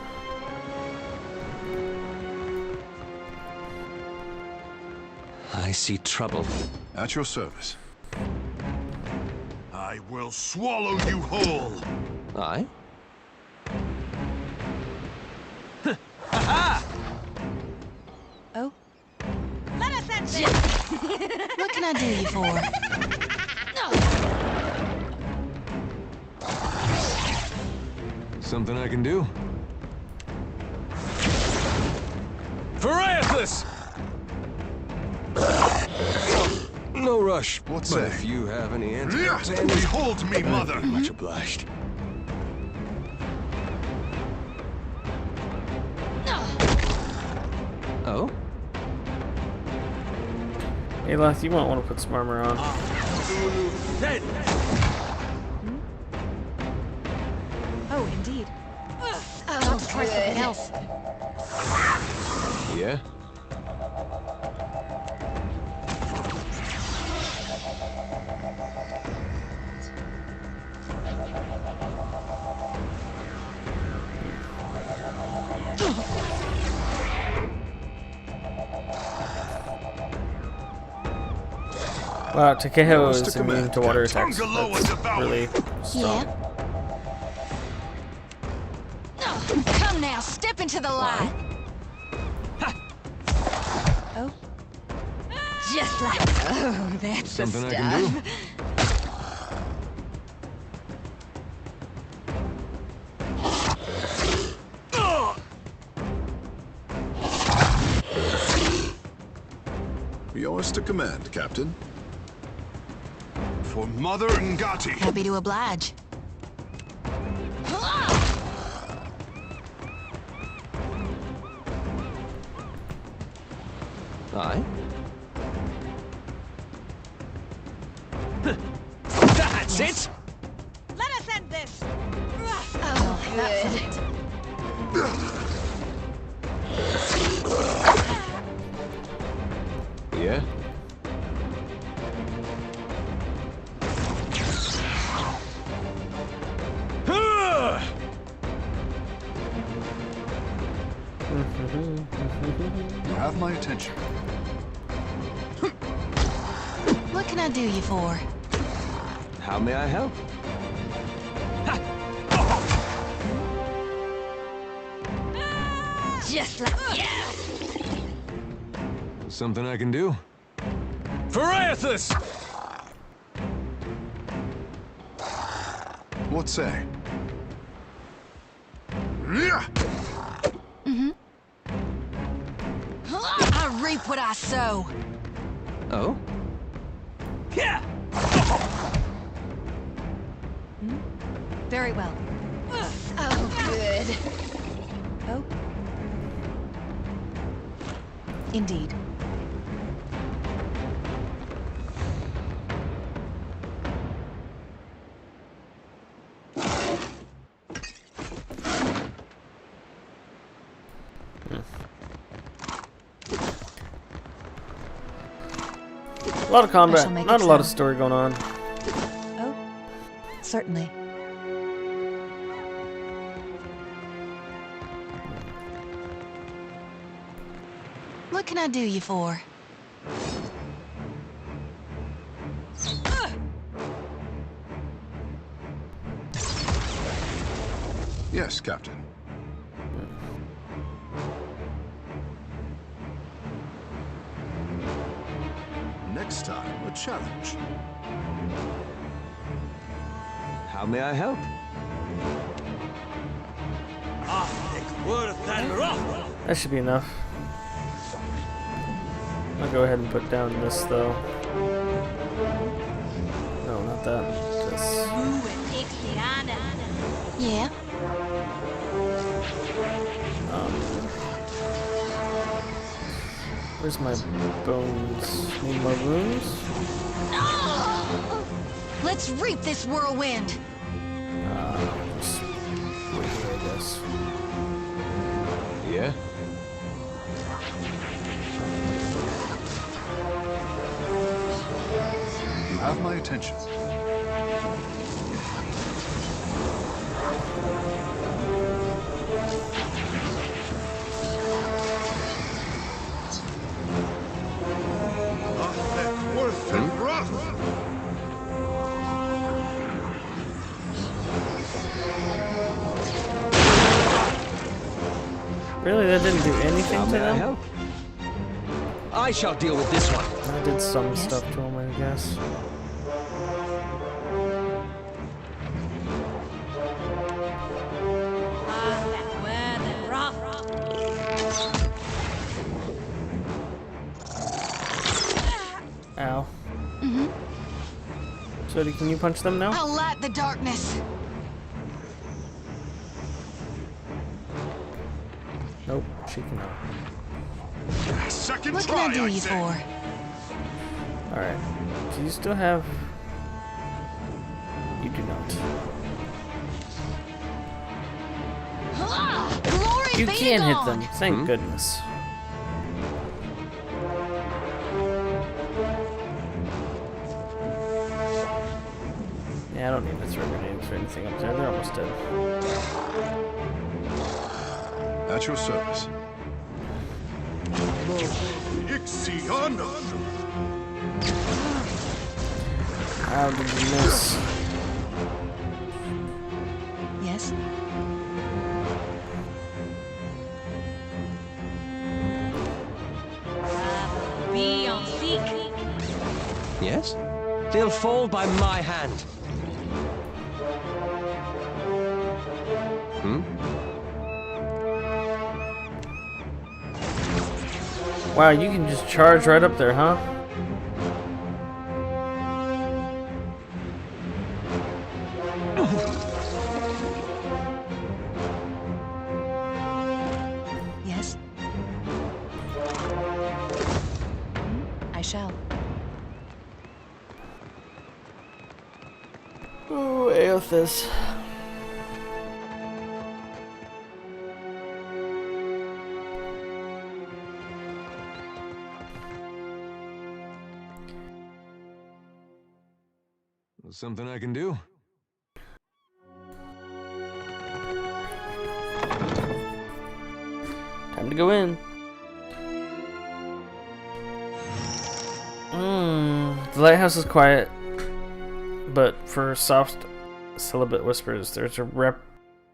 I see trouble. At your service. I will swallow you whole. Aye? What can I do you for? Something I can do? For EOTHAS! No rush. What's but that? if you have any Yeah, antidotes handy, behold me, mother! much obliged. Oh? Hey, Lath, you might want to put some armor on. Dead! Oh, indeed. I'll have to try something else. Yeah? Wow, Takeho Yours to is immune command, to water Captain. attacks. Tonga That's lower devour. really strong. Yeah? Come now, step into the light. Oh? Just like... Oh, that's the Something I stuff. can do? Yours to command, Captain. For Mother Ngati. Happy to oblige. Aye? That's it! Let us end this! Oh, good. Yeah? You have my attention. What can I do you for? How may I help? Just like... Yeah! Something I can do? For EOTHAS! What say? Yeah! I reap what I sow. Oh? Yeah! Very well. Oh, good. Oh? Indeed. A lot of combat, make not it a lot of so. story going on. Oh? Certainly. What can I do you for? Yes, Captain. Next time, a challenge. How may I help? That should be enough. I'll go ahead and put down this though. No, not that. This. Yeah? Where's my bones? Need more wounds? Let's reap this whirlwind. Just wait here, I guess. Yeah? You have my attention. Worth and wrath. Really, that didn't do anything How to may I them? help? I shall deal with this one. I did some stuff to him, I guess. Ow. Jody, can you punch them now? I'll light the darkness. Nope, she cannot. Second What try, can I do you say. for? Alright. Do you still have... You do not. Glory You be to can hit God. them, thank goodness. Yeah, I don't need to throw grenades or anything up there, they're almost dead. At your service. Ixiana! How did you miss? Yes? Be on seek. Yes? They'll fall by my hand. Wow, you can just charge right up there, huh? Yes? I shall. Oh, EOTHAS. Something I can do? Time to go in. The lighthouse is quiet, but for soft syllabate whispers, there's a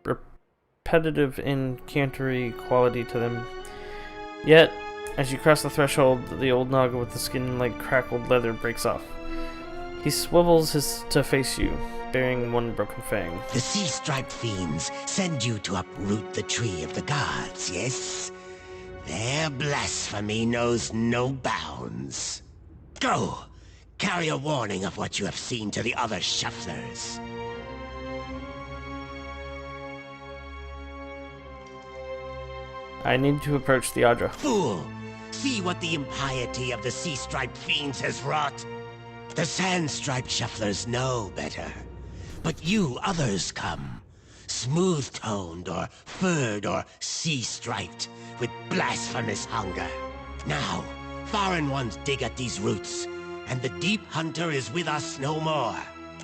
repetitive incantory quality to them. Yet, as you cross the threshold, the old Naga with the skin like crackled leather breaks off. He swivels to face you, bearing one broken fang. The sea-striped fiends send you to uproot the tree of the gods, yes? Their blasphemy knows no bounds. Go! Carry a warning of what you have seen to the other shufflers. I need to approach the Adra. Fool! See what the impiety of the sea-striped fiends has wrought? The sand-striped shufflers know better. But you others come, smooth-toned or furred or sea-striped, with blasphemous hunger. Now, foreign ones dig at these roots, and the deep hunter is with us no more.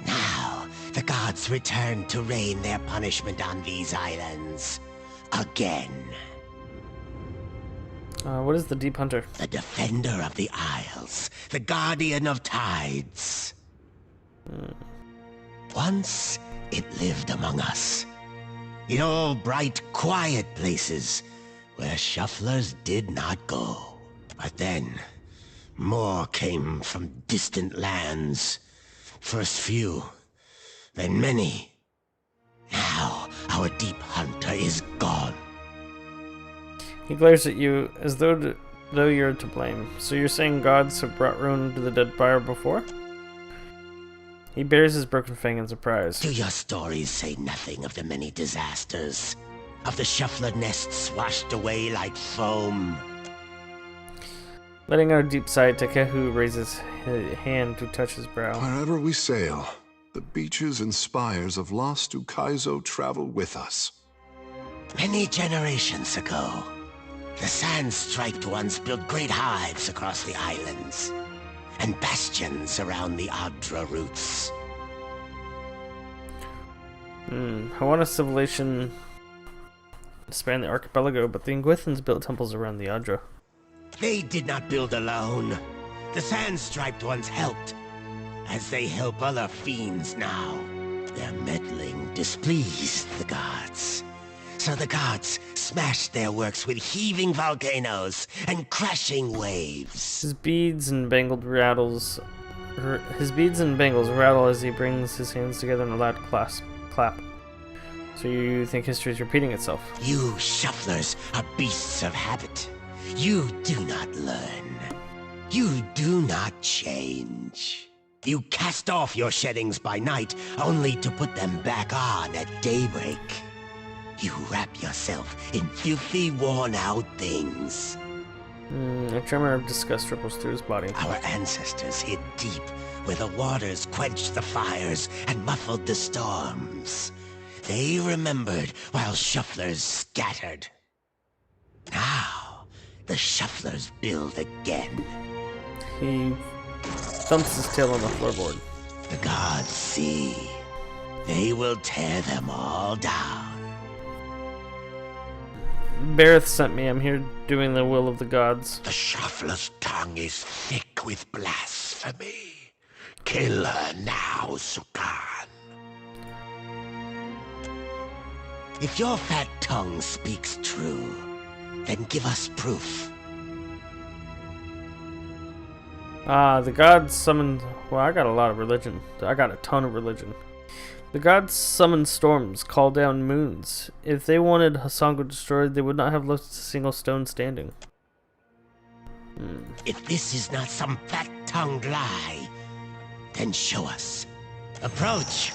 Now, the gods return to rain their punishment on these islands. Again. What is the Deep Hunter? The defender of the isles, the guardian of tides. Once, it lived among us. In all bright, quiet places, where shufflers did not go. But then, more came from distant lands. First few, then many. Now, our deep hunter is gone. He glares at you as though you're to blame. So you're saying gods have brought ruin to the Deadfire before? He bares his broken fang in surprise. Do your stories say nothing of the many disasters? Of the shuffler nests washed away like foam? Letting out a deep sigh, Takehu raises his hand to touch his brow. Wherever we sail, the beaches and spires of lost Ukaizo travel with us. Many generations ago, the sand-striped ones built great hives across the islands, and bastions around the Adra roots. I want a civilization to span the archipelago, but the Ingwithans built temples around the Adra. They did not build alone. The sand-striped ones helped, as they help other fiends now. Their meddling displeased the gods. So the gods smashed their works with heaving volcanoes and crashing waves. His beads and bangles rattle as he brings his hands together in a loud clap. So you think history is repeating itself? You shufflers are beasts of habit. You do not learn. You do not change. You cast off your sheddings by night, only to put them back on at daybreak. You wrap yourself in filthy, worn-out things. A tremor of disgust ripples through his body. Our ancestors hid deep, where the waters quenched the fires and muffled the storms. They remembered while shufflers scattered. Now, the shufflers build again. He thumps his tail on the floorboard. The gods see. They will tear them all down. Bareth sent me. I'm here doing the will of the gods. The shuffler's tongue is thick with blasphemy. Kill her now, Sukan. If your fat tongue speaks true, then give us proof. The gods summoned... Well, I got a lot of religion. I got a ton of religion. The gods summoned storms, called down moons. If they wanted Hasango destroyed, they would not have left a single stone standing. If this is not some fat-tongued lie, then show us. Approach.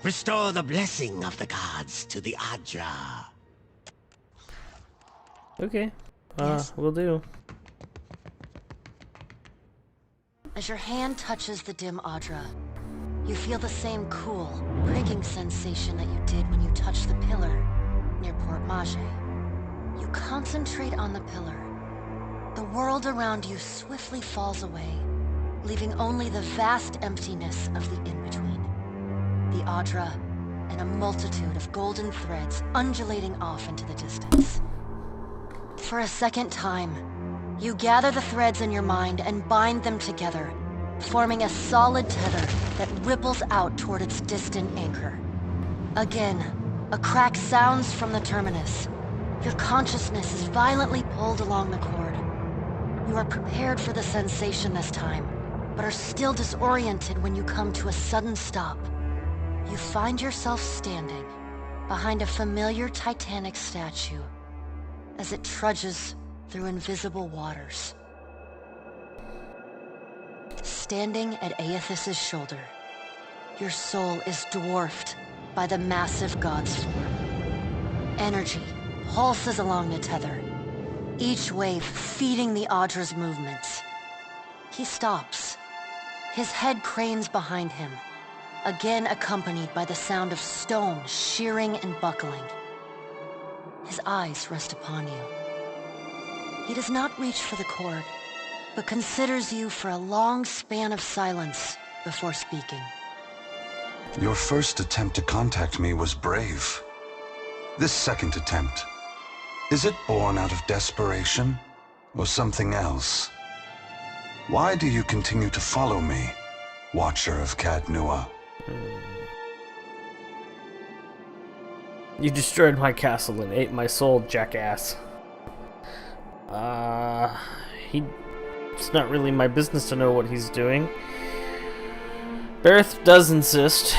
Restore the blessing of the gods to the Adra. Okay. Yes. Will do. As your hand touches the dim Adra, you feel the same cool, pricking sensation that you did when you touched the pillar near Port Mage. You concentrate on the pillar. The world around you swiftly falls away, leaving only the vast emptiness of the in-between. The Adra, and a multitude of golden threads undulating off into the distance. For a second time, you gather the threads in your mind and bind them together, forming a solid tether that ripples out toward its distant anchor. Again, a crack sounds from the terminus. Your consciousness is violently pulled along the cord. You are prepared for the sensation this time, but are still disoriented when you come to a sudden stop. You find yourself standing behind a familiar Titanic statue as it trudges through invisible waters. Standing at EOTHAS' shoulder, your soul is dwarfed by the massive god's form. Energy pulses along the tether, each wave feeding the Adra's movements. He stops. His head cranes behind him, again accompanied by the sound of stone shearing and buckling. His eyes rest upon you. He does not reach for the cord, but considers you for a long span of silence before speaking. Your first attempt to contact me was brave. This second attempt, is it born out of desperation or something else? Why do you continue to follow me, Watcher of Cadnua? You destroyed my castle and ate my soul, jackass. It's not really my business to know what he's doing. Bareth does insist,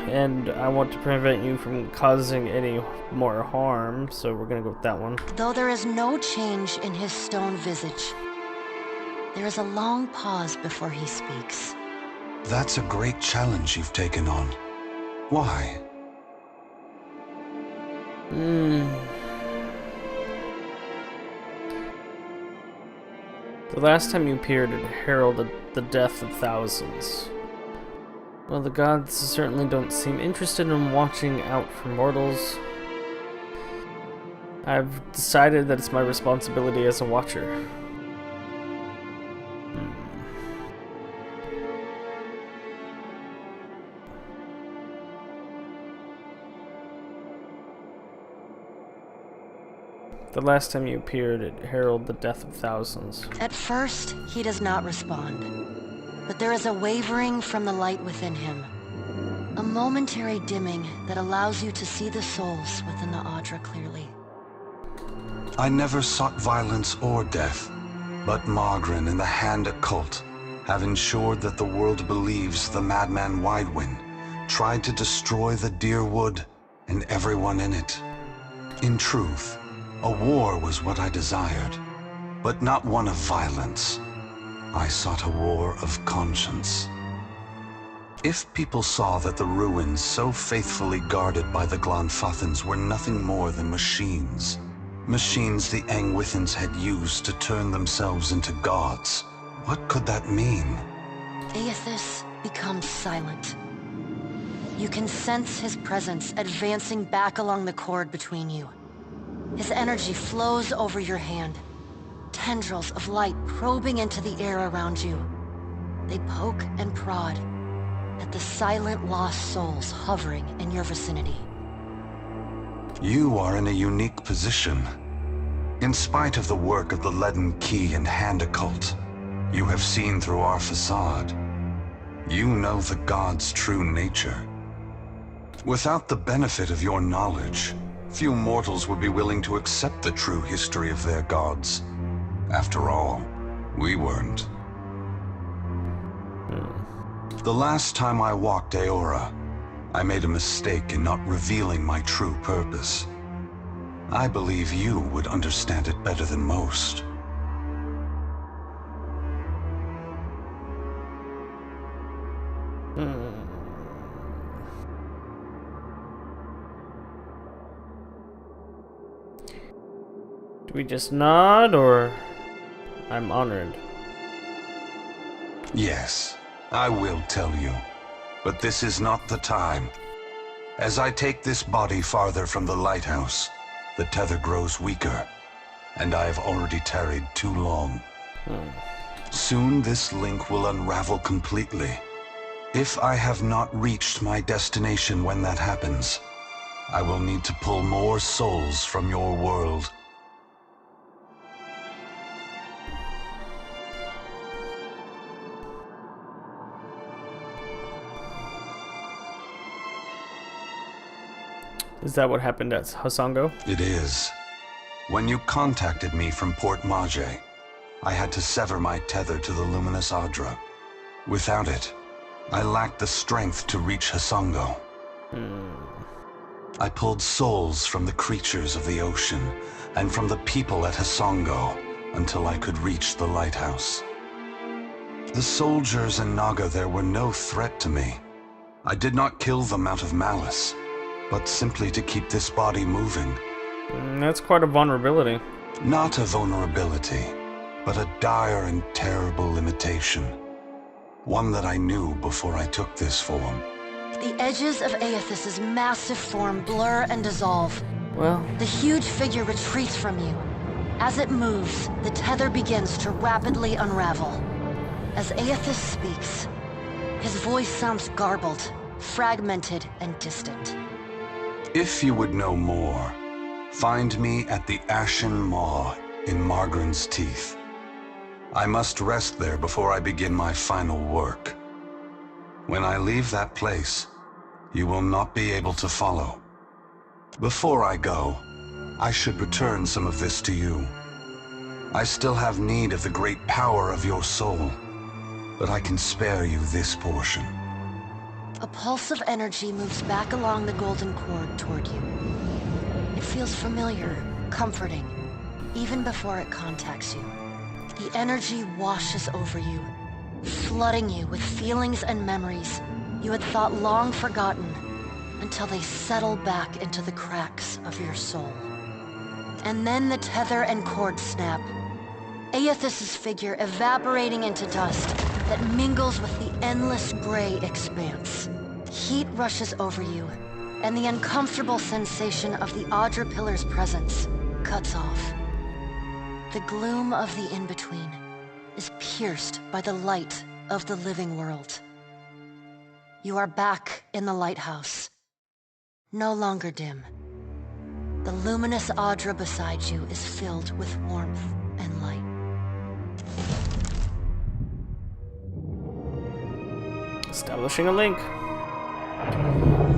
and I want to prevent you from causing any more harm, so we're gonna go with that one. Though there is no change in his stone visage, there is a long pause before he speaks. That's a great challenge you've taken on. Why? The last time you appeared, it heralded the death of thousands. Well, the gods certainly don't seem interested in watching out for mortals. I've decided that it's my responsibility as a watcher. The last time you appeared, it heralded the death of thousands. At first, he does not respond, but there is a wavering from the light within him, A momentary dimming that allows you to see the souls within the Audra clearly. I never sought violence or death, but Margaret and the Hand Occult have ensured that the world believes the madman Widewind tried to destroy the Deerwood and everyone in it. In truth, a war was what I desired, but not one of violence. I sought a war of conscience. If people saw that the ruins so faithfully guarded by the Glanfathans were nothing more than machines the Angwithans had used to turn themselves into gods, what could that mean? EOTHAS becomes silent. You can sense his presence advancing back along the cord between you. His energy flows over your hand, tendrils of light probing into the air around you. They poke and prod at the silent lost souls hovering in your vicinity. You are in a unique position. In spite of the work of the Leaden Key and Hand Occult, you have seen through our facade. You know the God's true nature. Without the benefit of your knowledge, few mortals would be willing to accept the true history of their gods. After all, we weren't. The last time I walked Aora, I made a mistake in not revealing my true purpose. I believe you would understand it better than most. Do we just nod, or... I'm honored. Yes, I will tell you. But this is not the time. As I take this body farther from the lighthouse, the tether grows weaker, and I have already tarried too long. Soon this link will unravel completely. If I have not reached my destination when that happens, I will need to pull more souls from your world. Is that what happened at Hasongo? It is. When you contacted me from Port Mage, I had to sever my tether to the luminous Audra. Without it, I lacked the strength to reach Hasongo. I pulled souls from the creatures of the ocean and from the people at Hasongo until I could reach the lighthouse. The soldiers and Naga there were no threat to me. I did not kill them out of malice, but simply to keep this body moving. That's quite a vulnerability. Not a vulnerability, but a dire and terrible limitation. One that I knew before I took this form. The edges of EOTHAS' massive form blur and dissolve. Well... The huge figure retreats from you. As it moves, the tether begins to rapidly unravel. As EOTHAS speaks, his voice sounds garbled, fragmented, and distant. If you would know more, find me at the Ashen Maw in Margren's Teeth. I must rest there before I begin my final work. When I leave that place, you will not be able to follow. Before I go, I should return some of this to you. I still have need of the great power of your soul, but I can spare you this portion. A pulse of energy moves back along the golden cord toward you. It feels familiar, comforting, even before it contacts you. The energy washes over you, flooding you with feelings and memories you had thought long forgotten until they settle back into the cracks of your soul. And then the tether and cord snap, EOTHAS' figure evaporating into dust that mingles with the endless gray expanse. Heat rushes over you, and the uncomfortable sensation of the Audra Pillar's presence cuts off. The gloom of the in-between is pierced by the light of the living world. You are back in the lighthouse, no longer dim. The luminous Audra beside you is filled with warmth and light. Establishing a link.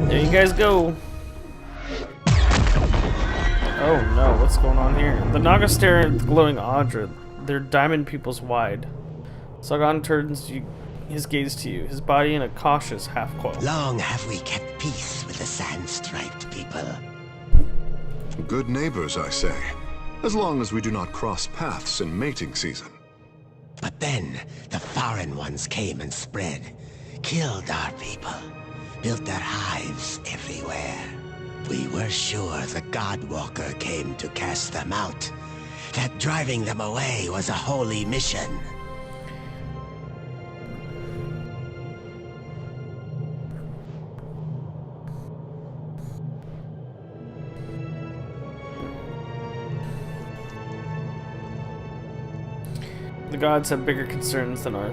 There you guys go. Oh no, what's going on here? The Naga stare at the glowing Audra, their diamond pupils wide. Sagan turns his gaze to you, his body in a cautious half-quote. Long have we kept peace with the sand-striped people. Good neighbors, I say. As long as we do not cross paths in mating season. But then, the foreign ones came and spread. Killed our people. Built their hives everywhere. We were sure the Godwalker came to cast them out. That driving them away was a holy mission. The gods have bigger concerns than our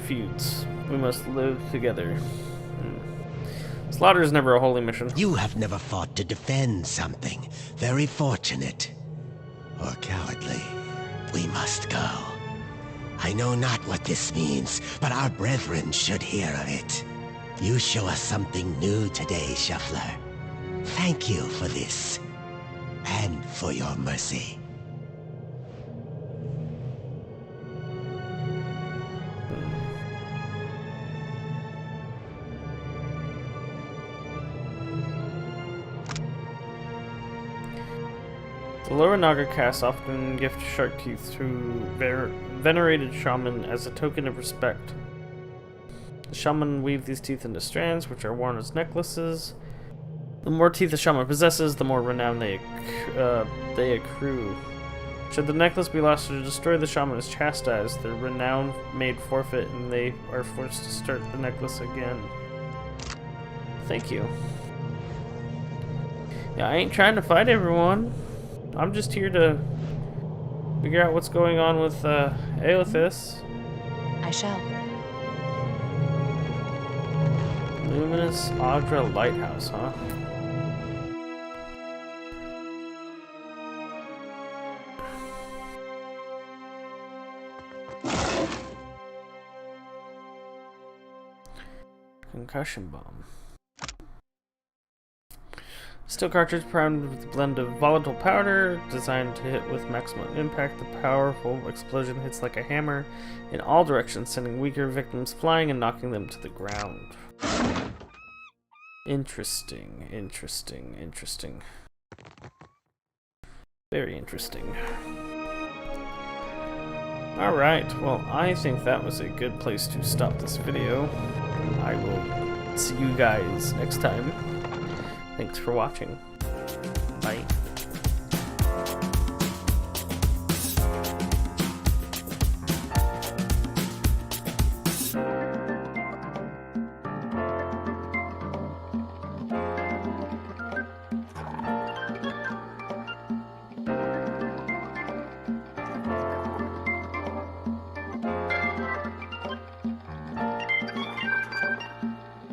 feuds. We must live together. Slaughter is never a holy mission. You have never fought to defend something. Very fortunate. Or cowardly. We must go. I know not what this means, but our brethren should hear of it. You show us something new today, Shuffler. Thank you for this. And for your mercy. The lower Naga caste often gift shark teeth to venerated shaman as a token of respect. The shaman weave these teeth into strands, which are worn as necklaces. The more teeth a shaman possesses, the more renown they accrue. Should the necklace be lost or destroyed, the shaman is chastised, their renown made forfeit, and they are forced to start the necklace again. Thank you. Yeah, I ain't trying to fight everyone. I'm just here to figure out what's going on with EOTHAS. I shall. Luminous Audra Lighthouse, huh? Concussion bomb. Steel cartridge primed with a blend of volatile powder, designed to hit with maximum impact. The powerful explosion hits like a hammer in all directions, sending weaker victims flying and knocking them to the ground. Interesting, interesting, interesting. Very interesting. Alright, well, I think that was a good place to stop this video. I will see you guys next time. Thanks for watching. Bye.